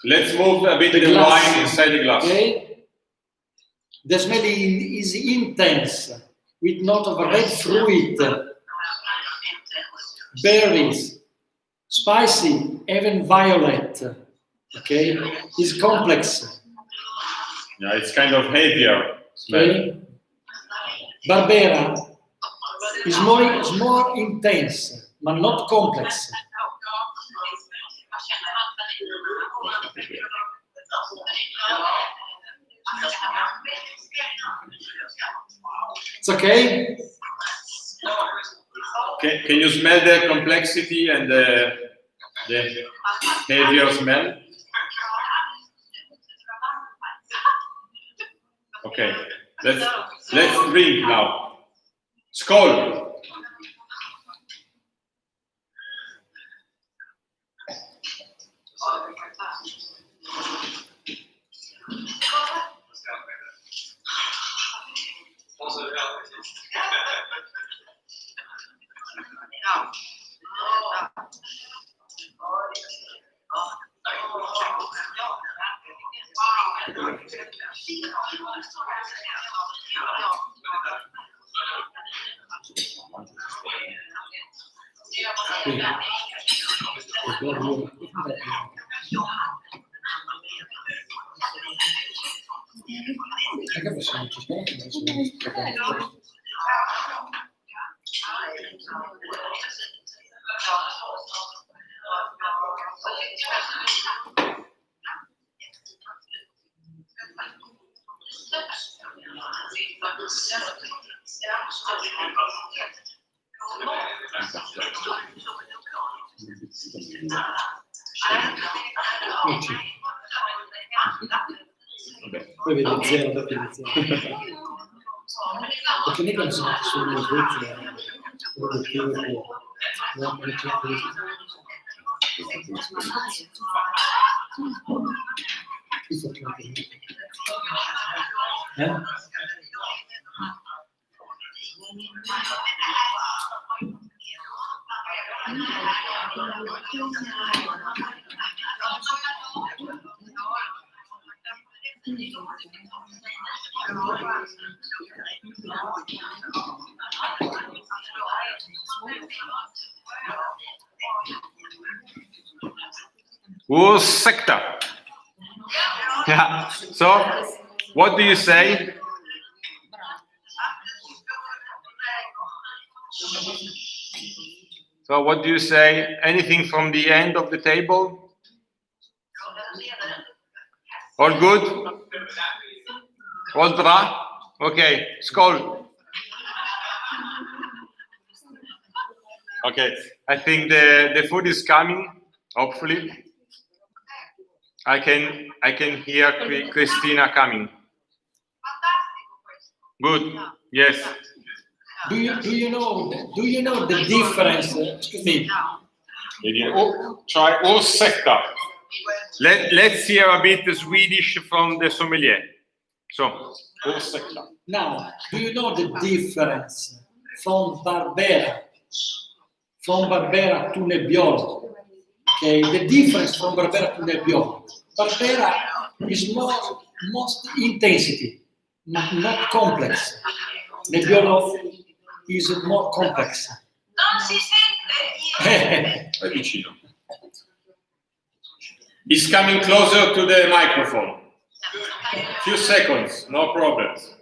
Let's move a bit The the glass. wine inside the glass. Okay. The smell is intense, with note of red fruit, berries, spicy, even violet. Okay, it's complex. Yeah, it's kind of heavier smell. Okay. Barbera is more intense, but not complex. It's okay. Can you smell the complexity and the heavier smell? Okay, let's drink now. Skål! Poi vedi zero doppio di zero. Perché mica non sono solo le Svezia, l'obiettivo è non precedere di Sector. Yeah. So, what do you say? So, what do you say? Anything from the end of the table? All good? All dry? Okay. Skål. Okay. I think the food is coming. Hopefully. I can hear Christina coming. Good. Yes. Do you know the difference? Excuse me. Try all sector. Let's hear a bit Swedish from the sommelier. So, all sector. Now, do you know the difference from Barbera to Nebbiolo? Okay, the difference from Barbera to Nebbiolo. Barbera is most intensity, not complex. Nebbiolo is more complex. Non si sente. È vicino. He's coming closer to the microphone. Few seconds, no problems.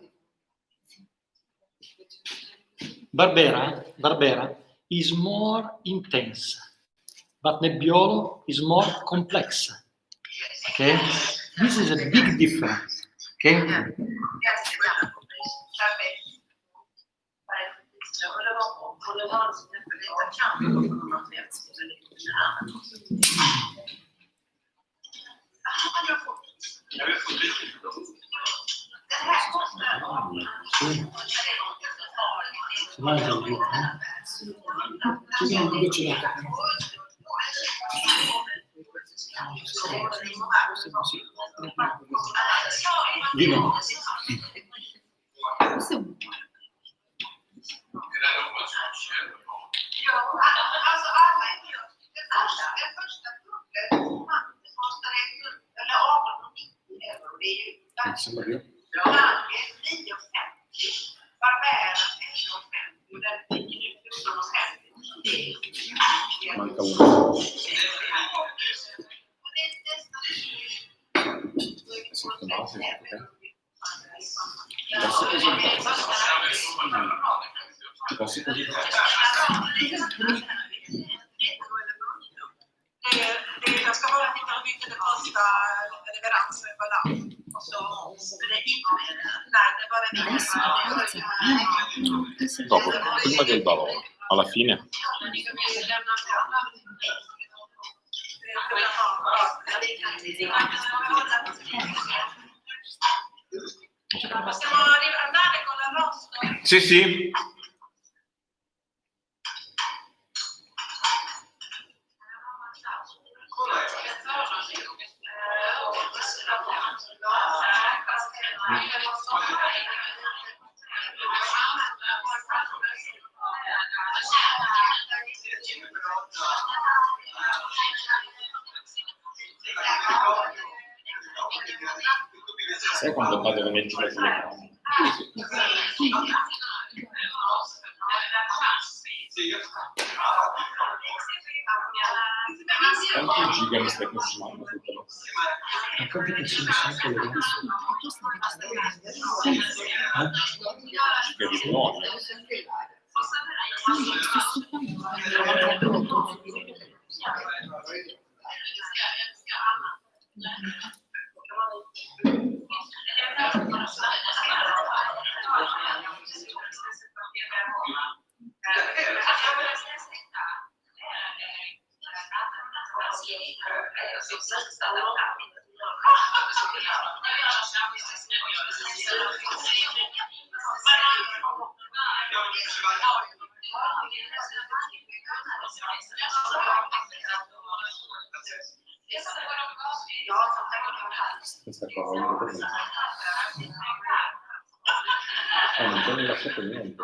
Barbera is more intense, but Nebbiolo is more complex. Okay? This is a big difference. Okay? Vino. Sembra che manca uno. Posso così? Jag ska bara hitta och byta det första leveransen på land. Och så nej, det var det Dopo, prima del barolo, alla fine. Possiamo andare con l'arrosto? Sì, sì. Sai quando vado a mettere le telecamere? Quanti giga mi stai consumando? Ma quante persone sono quelle che Giga di nuovo. Questa cosa non è non c'è nella foto niente.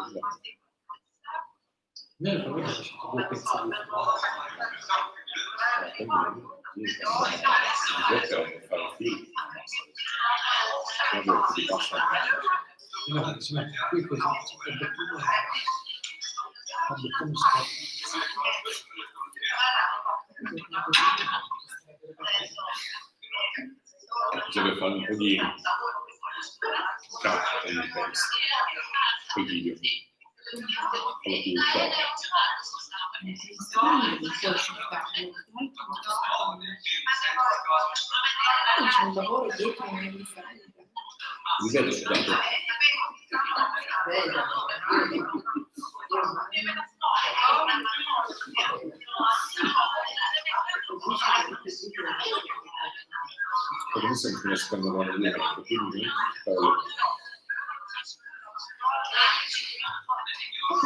nel problema c'è due pezzi di no, si mette qui così bisogna fare un po' di caccia col video c'è un lavoro dietro non indifferente. mi vedo studiato come se mi finiscono a lavorare quindi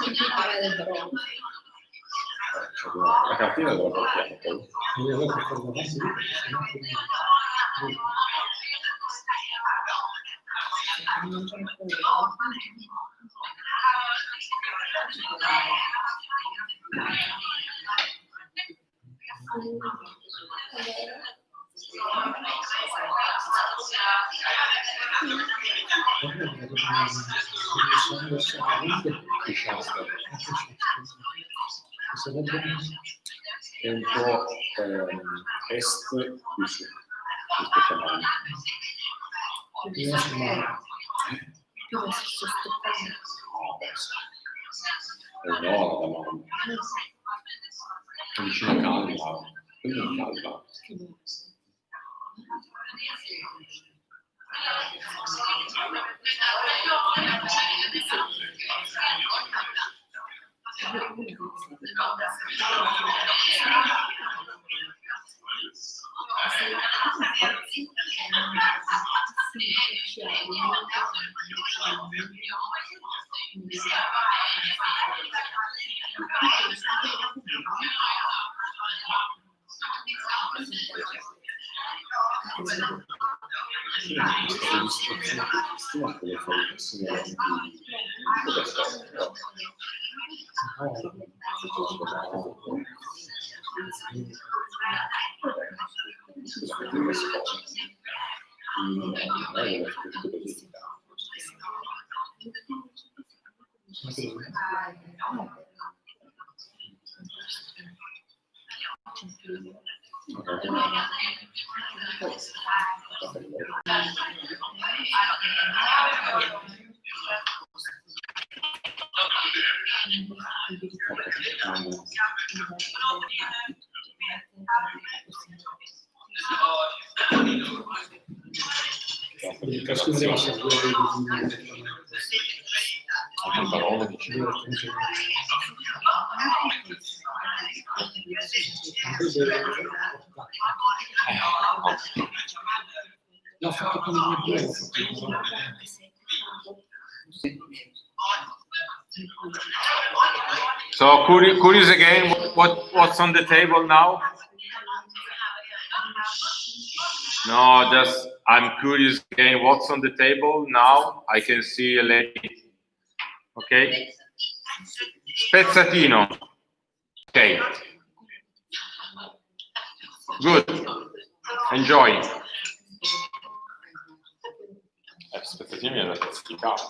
Imparare del barolo. la cantina dove portiamo poi? Non c'è ancora. È un po' est qui su, rispetto a noi. È un nord, ma è vicino a Calva. Quello è Calva. L'ho fatto con il nebbiolo. So curious again, what's on the table now? No, just I'm curious again, what's on the table now? I can see a lady. Okay. Spezzatino. Okay. Good. Enjoy. Spezzatino viene da pezzificare,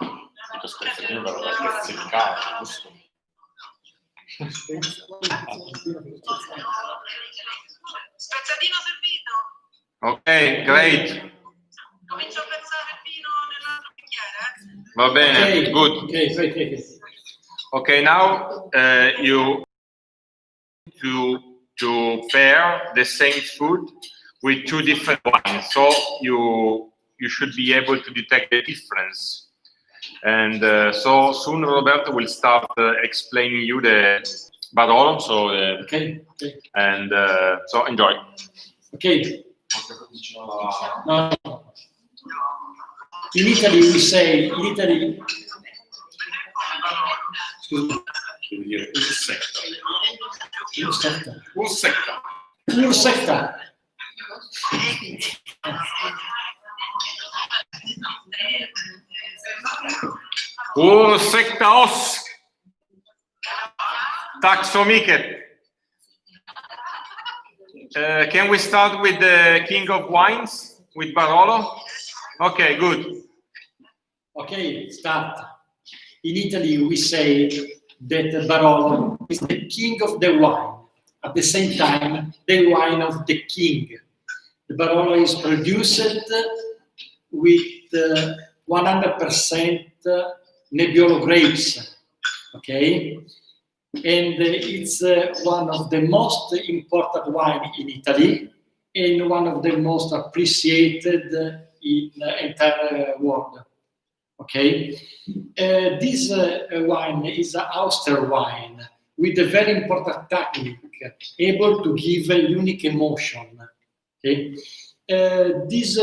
no? Dico spezzatino però da pezzificare, giusto? Spezzatino servito. Okay, great. Comincio a pezzare il vino nell'altro bicchiere. Va bene, Okay, good. okay. Okay, now you to pair the same food with two different wines, so you should be able to detect the difference. And so soon Roberto will start explaining you the Barolo, so Okay. and so enjoy. Okay. No. In Italy we say, Devo dire ursetta. Ursetta. Ursäkta oss! Tack så mycket. Can we start with the King of Wines, with Barolo? Okay, good. Okay, start. In Italy we say that Barolo is the king of the wine. At the same time, the wine of the king. The Barolo is produced with 100% Nebbiolo grapes, okay? And it's one of the most important wine in Italy and one of the most appreciated in the entire world, okay? This wine is an Auster wine with a very important technique, able to give a unique emotion, okay? This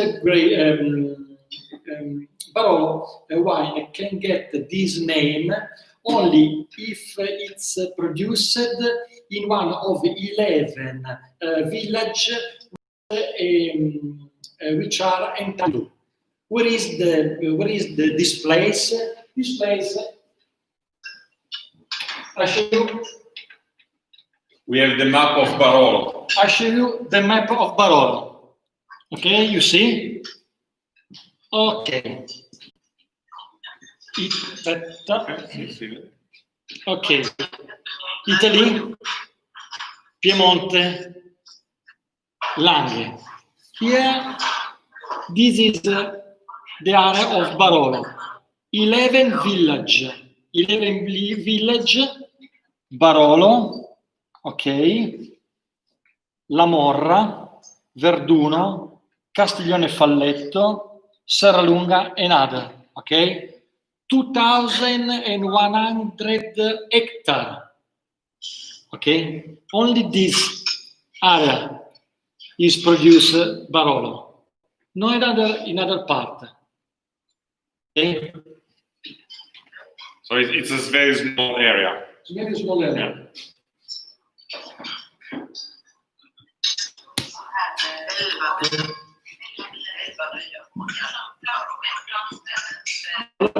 Barolo wine can get this name only if it's produced in one of 11 villages which are entitled. Where is this place? This place, I show you. We have the map of Barolo. I show you the map of Barolo. Okay, you see? Okay. Aspetta. Sì, sì. Ok. Italy, Piemonte, Langhe. Here, this is the area of Barolo. 11 village. 11 village, Barolo, ok. La Morra, Verduno, Castiglione Falletto, Serralunga and other, ok? 2,100 hectares, okay? Only this area is produced Barolo, no in other part, okay? So it's a very small area. It's a very small area.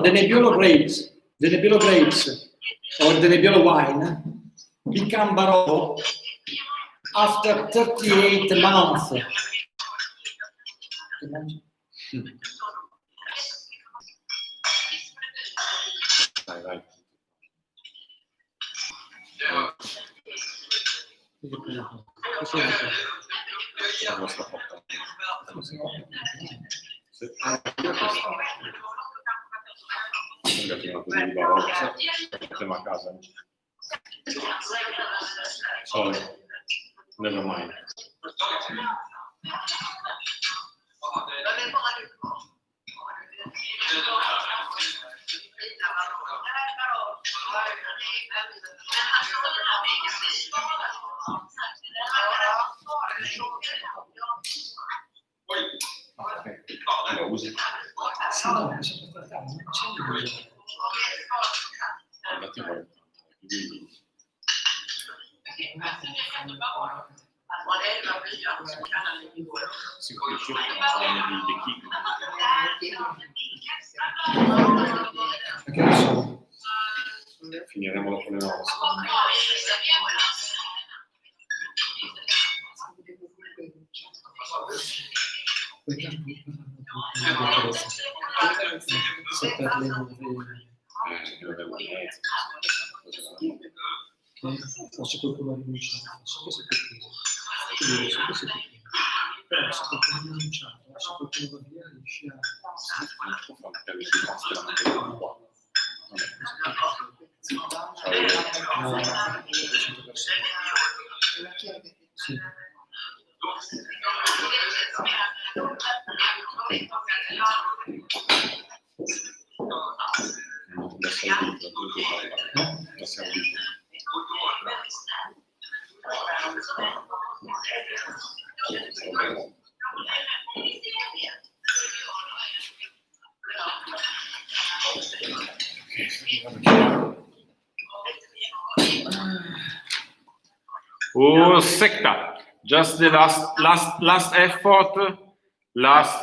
The Nebbiolo grapes, or the Nebbiolo wine become Barolo after 38 months. Vai. Lo sto portando. Prima così di Barolo, mettiamo a casa. Sorry, never mind. Lo usi? Sì, no, mi sono portato, non c'è nulla. Guardate voi. Si capisce Perché non so. finiremo dopo le 9. Forse qualcuno ha rinunciato, non so che sia perché. Però se qualcuno ha rinunciato, se qualcuno va via riesce a... Sì. Oh, secta. Just the last effort, last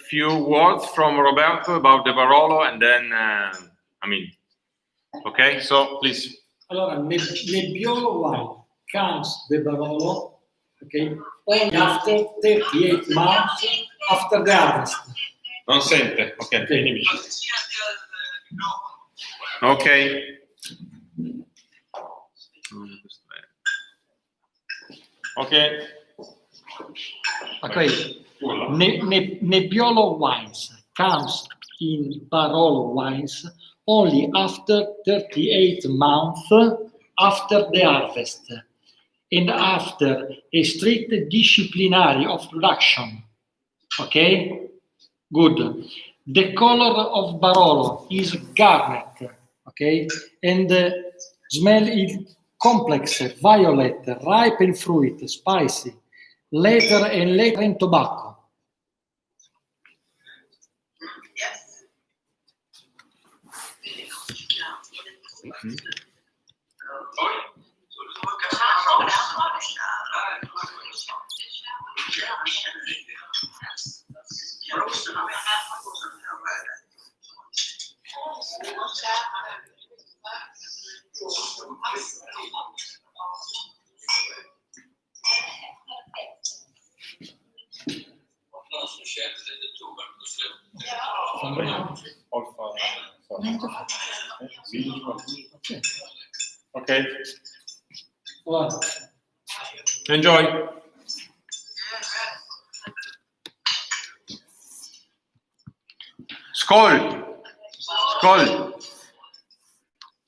few words from Roberto about the Barolo, and then okay. So please. Allora, Nebbiolo wine comes the Barolo, okay, only after 38 months after the harvest. Non sente. Ok, vieni vicino. Ok. Ok. Okay. Nebbiolo wines comes in Barolo wines only after 38 months after the harvest and after a strict disciplinary of production. Okay? Good. The color of Barolo is garnet, okay? And the smell is complex, violet, ripe fruit, spicy, later in tobacco. Yes. Mm-hmm. Okay. Guarda. Enjoy. Skål. Skål.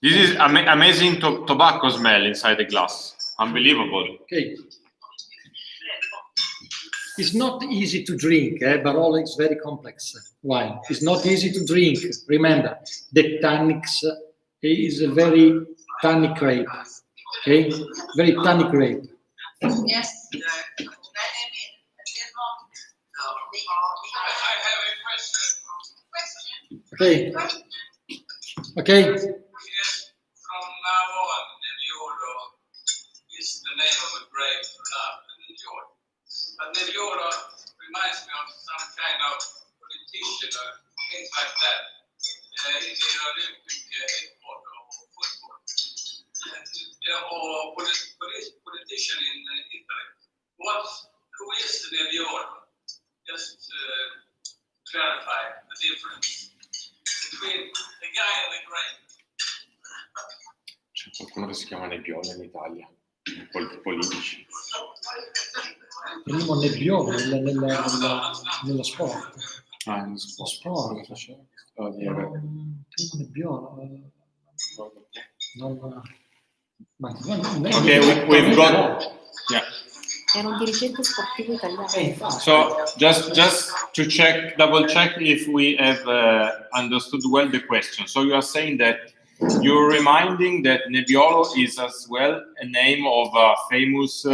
This is amazing tobacco smell inside the glass. Unbelievable. Okay. It's not easy to drink. Barolo is very complex wine. It's not easy to drink. Remember, the tannics is a very tannic grape. Okay, very tannic grape. Yes. Okay. Okay. From now on, Nebbiolo is the name of a grape to love and enjoy. But Nebbiolo reminds me of some kind of politician or things like that in the Olympic sport or football. Or politician in Italy. Who is Nebbiolo? Just clarify the difference between the guy and the grape. C'è qualcuno che si chiama Nebbiolo in Italia, politici. Primo nebbiolo nello sport. Ah, nello Sport. Primo nebbiolo. Okay, we've got. Yeah. Era un dirigente sportivo italiano. So just to double check if we have understood well the question. So you are saying that you're reminding that Nebbiolo is as well a name of a famous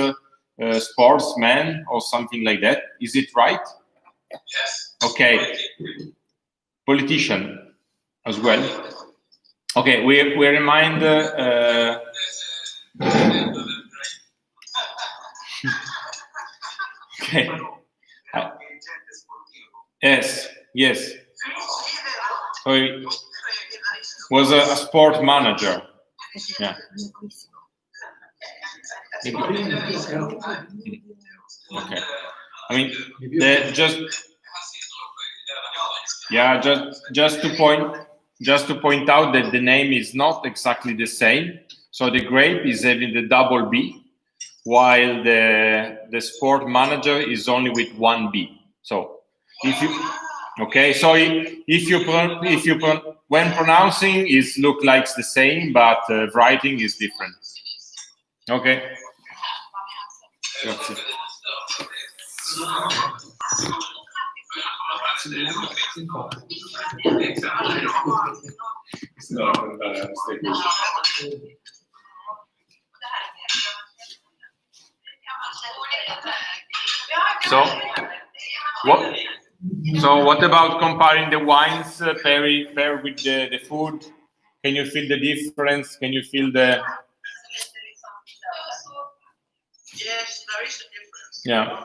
sportsman or something like that. Is it right? Yes. Okay. Politician as well. Okay, we remind. Okay. Yes. So he was a sport manager. Yeah. Okay. I mean, just to point out that the name is not exactly the same. So the grape is having the double B, while the sport manager is only with one B. So if you when pronouncing it look like the same, but writing is different. Okay. Grazie. So what about comparing the wines pair with the food? Can you feel the difference? Can you feel the? Yes, there is a difference. Yeah.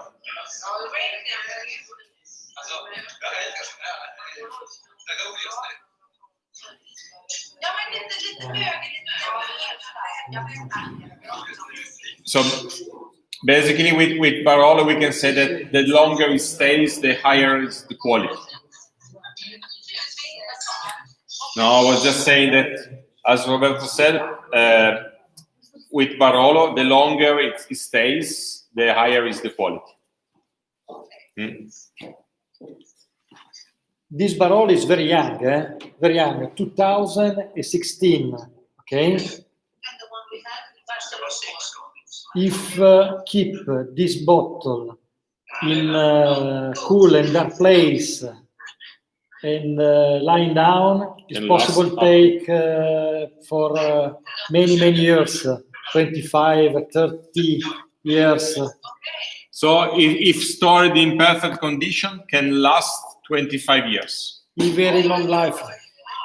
So basically with Barolo we can say that the longer it stays, the higher is the quality. No, I was just saying that, as Roberto said, with Barolo, the longer it stays, the higher is the quality. This Barolo is very young, very young, 2016, okay? If keep this bottle in cool and dark place and lying down, it's possible to take for many years, 25, 30 years. So if stored in perfect condition, can last 25 years. A very long life.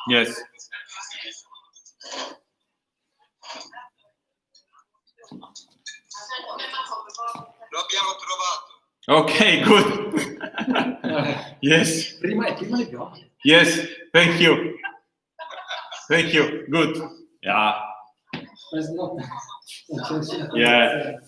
Yes. Lo abbiamo trovato. Okay, good. Yes. Prima nebbiolo. Yes, thank you. Thank you. Good. Yeah. Yeah.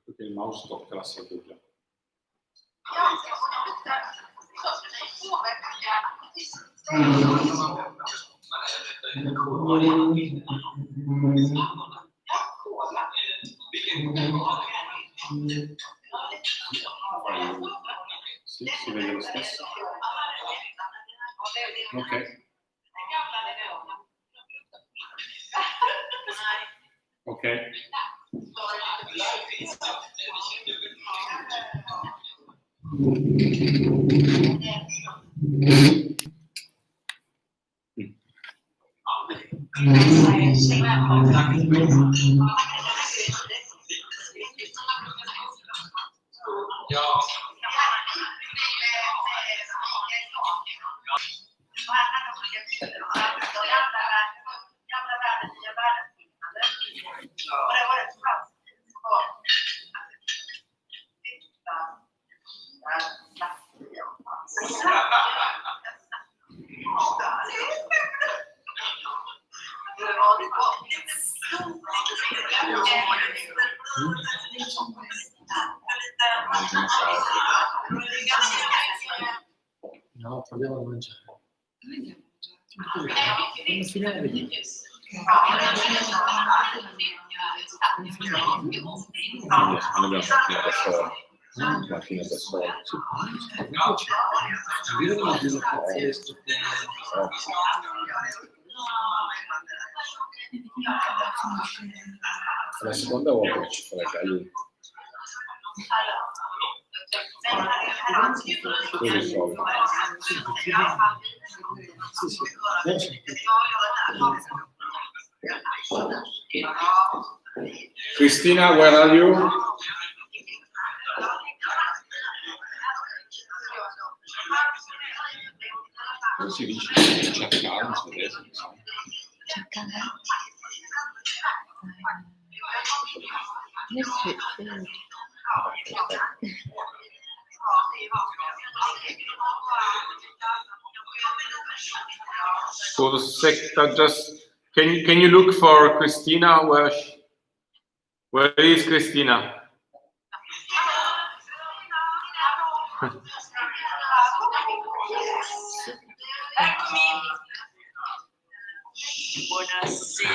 Perché il mouse tocca la seduta. Sì, si vede lo stesso. Ok. Ok. No, proviamo a mangiare. Come finale? Non abbiamo macchina da sole. Macchina da sole. È la seconda volta che ci fa la gallina. Così solo. Cristina, where are you? Come si dice? Cercare in svedese? Cercare. For a sec, just can you look for Christina? Where is Christina?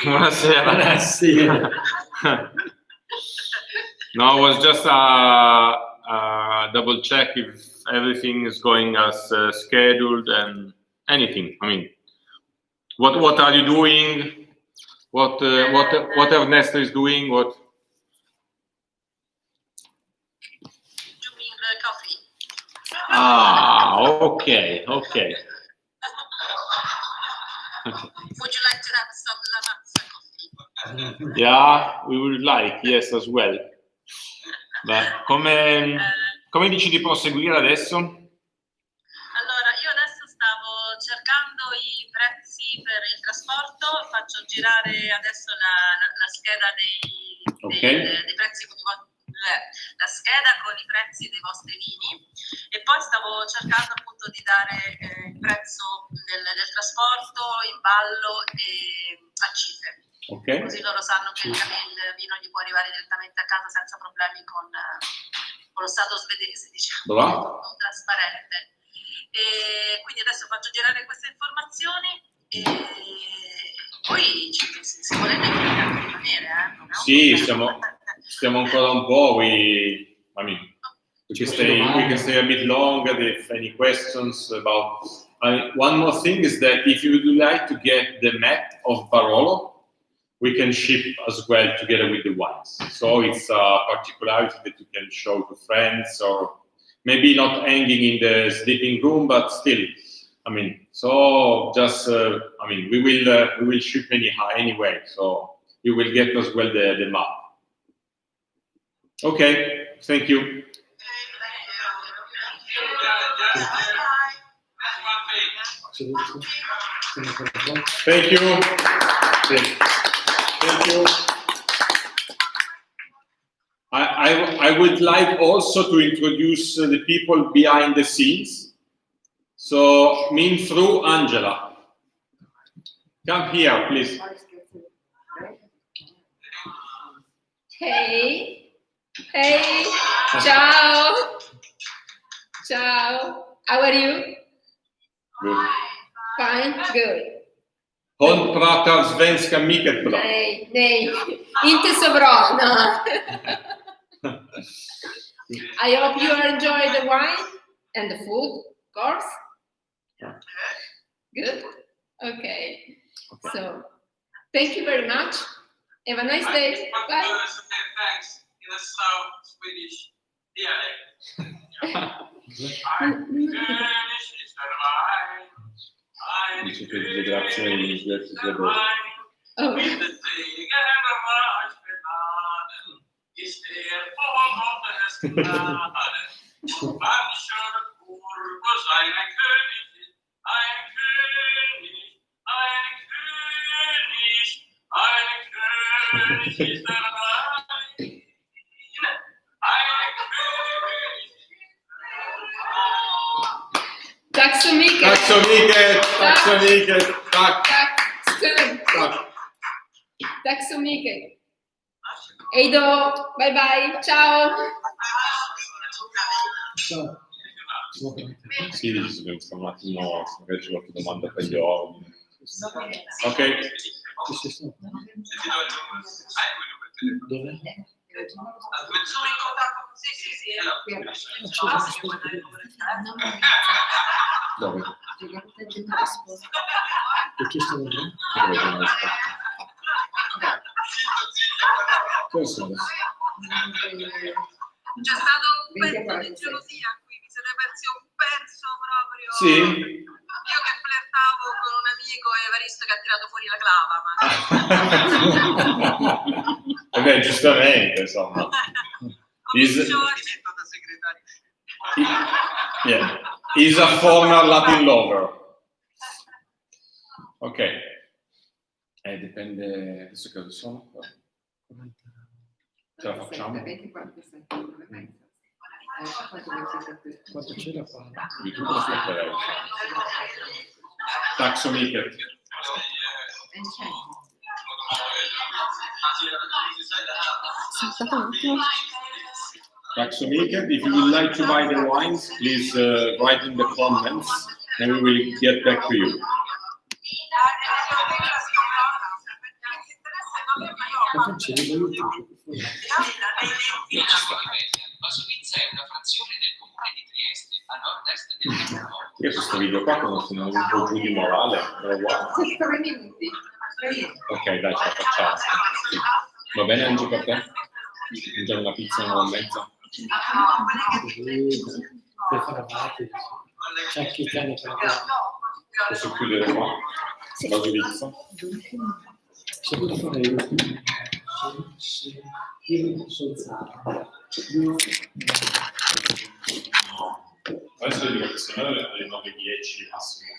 Buonasera. Buonasera. No, it was just a double check if everything is going as scheduled and anything. I mean, what are you doing? What Ernesto is doing? What? Doing coffee. Ah, okay. Would you like to have some lavazza coffee? Yeah, we would like, yes, as well. Beh, come dici di proseguire adesso? Allora, io adesso stavo cercando i prezzi per il trasporto, faccio girare adesso la scheda dei prezzi con la scheda con i prezzi dei vostri vini e poi stavo cercando appunto di dare il prezzo del trasporto, imballo e accise. Ok. Così loro sanno che il vino gli può arrivare direttamente a casa senza problemi con lo stato svedese, diciamo, tutto trasparente. E quindi adesso faccio girare queste informazioni e poi se volete potete anche rimanere. Sì, stiamo ancora un po'. We can stay a bit longer if any questions about. One more thing is that if you would like to get the map of Barolo, we can ship as well together with the wines. So it's a particularity that you can show to friends, or maybe not hanging in the sleeping room, but still, I mean, so just, I mean, we will ship anyhow anyway, so you will get as well the map. Okay, thank you. Thank you. Thank you. I would like also to introduce the people behind the scenes. So, through Angela. Come here, please. Hey, hey, ciao, ciao. How are you? Good. Fine, good. Hon pratar svenska mycket bra. Nej, nej, inte så bra. No. I hope you enjoy the wine and the food, of course. Good. Okay. So, thank you very much. Have a nice day. Bye. Thanks in a South Swedish dialect. Dice che le grazie in inglese sia bene. Oh. Tack så mycket. Tack så mycket. Tack så mycket. Tack. Tack. Skål. Tack. Tack så mycket. Hej då. Bye bye. Ciao. Ciao. Sì, sto un attimo, magari c'è qualche domanda per gli ordini. Ok. Dove? Sono in contatto con Dove? E chi sta vedendo? Dove sono le specie? Dove sono adesso? C'è stato un pezzo di gelosia qui, vi siete persi un pezzo proprio. Sì. Io che flirtavo con un amico e Evaristo che ha tirato fuori la clava, ma Beh, giustamente, insomma. He's a former Latin lover. Ok. Dipende, adesso che sono qua. Ce la facciamo? Quanto c'è da fare? YouTube lo aspetterei. Tack så mycket. Aspettate un attimo. Tack så mycket. If you would like to buy the wines, please write in the comments and we will get back to you. Quanto c'è da YouTube? La Svezia è una frazione del comune di Trieste, a nord-est del capoluogo. Io questo video qua conosco un po' giù di morale, però guarda. Ok, dai, ce la facciamo. Va bene anche per te? Mangiare una pizza e una mezza? Per fare avanti. C'è chi tiene per la Posso chiudere qua? La giudizia? Se vuoi fare io non so alzare. Adesso dico che se no alle 9:10 massimo.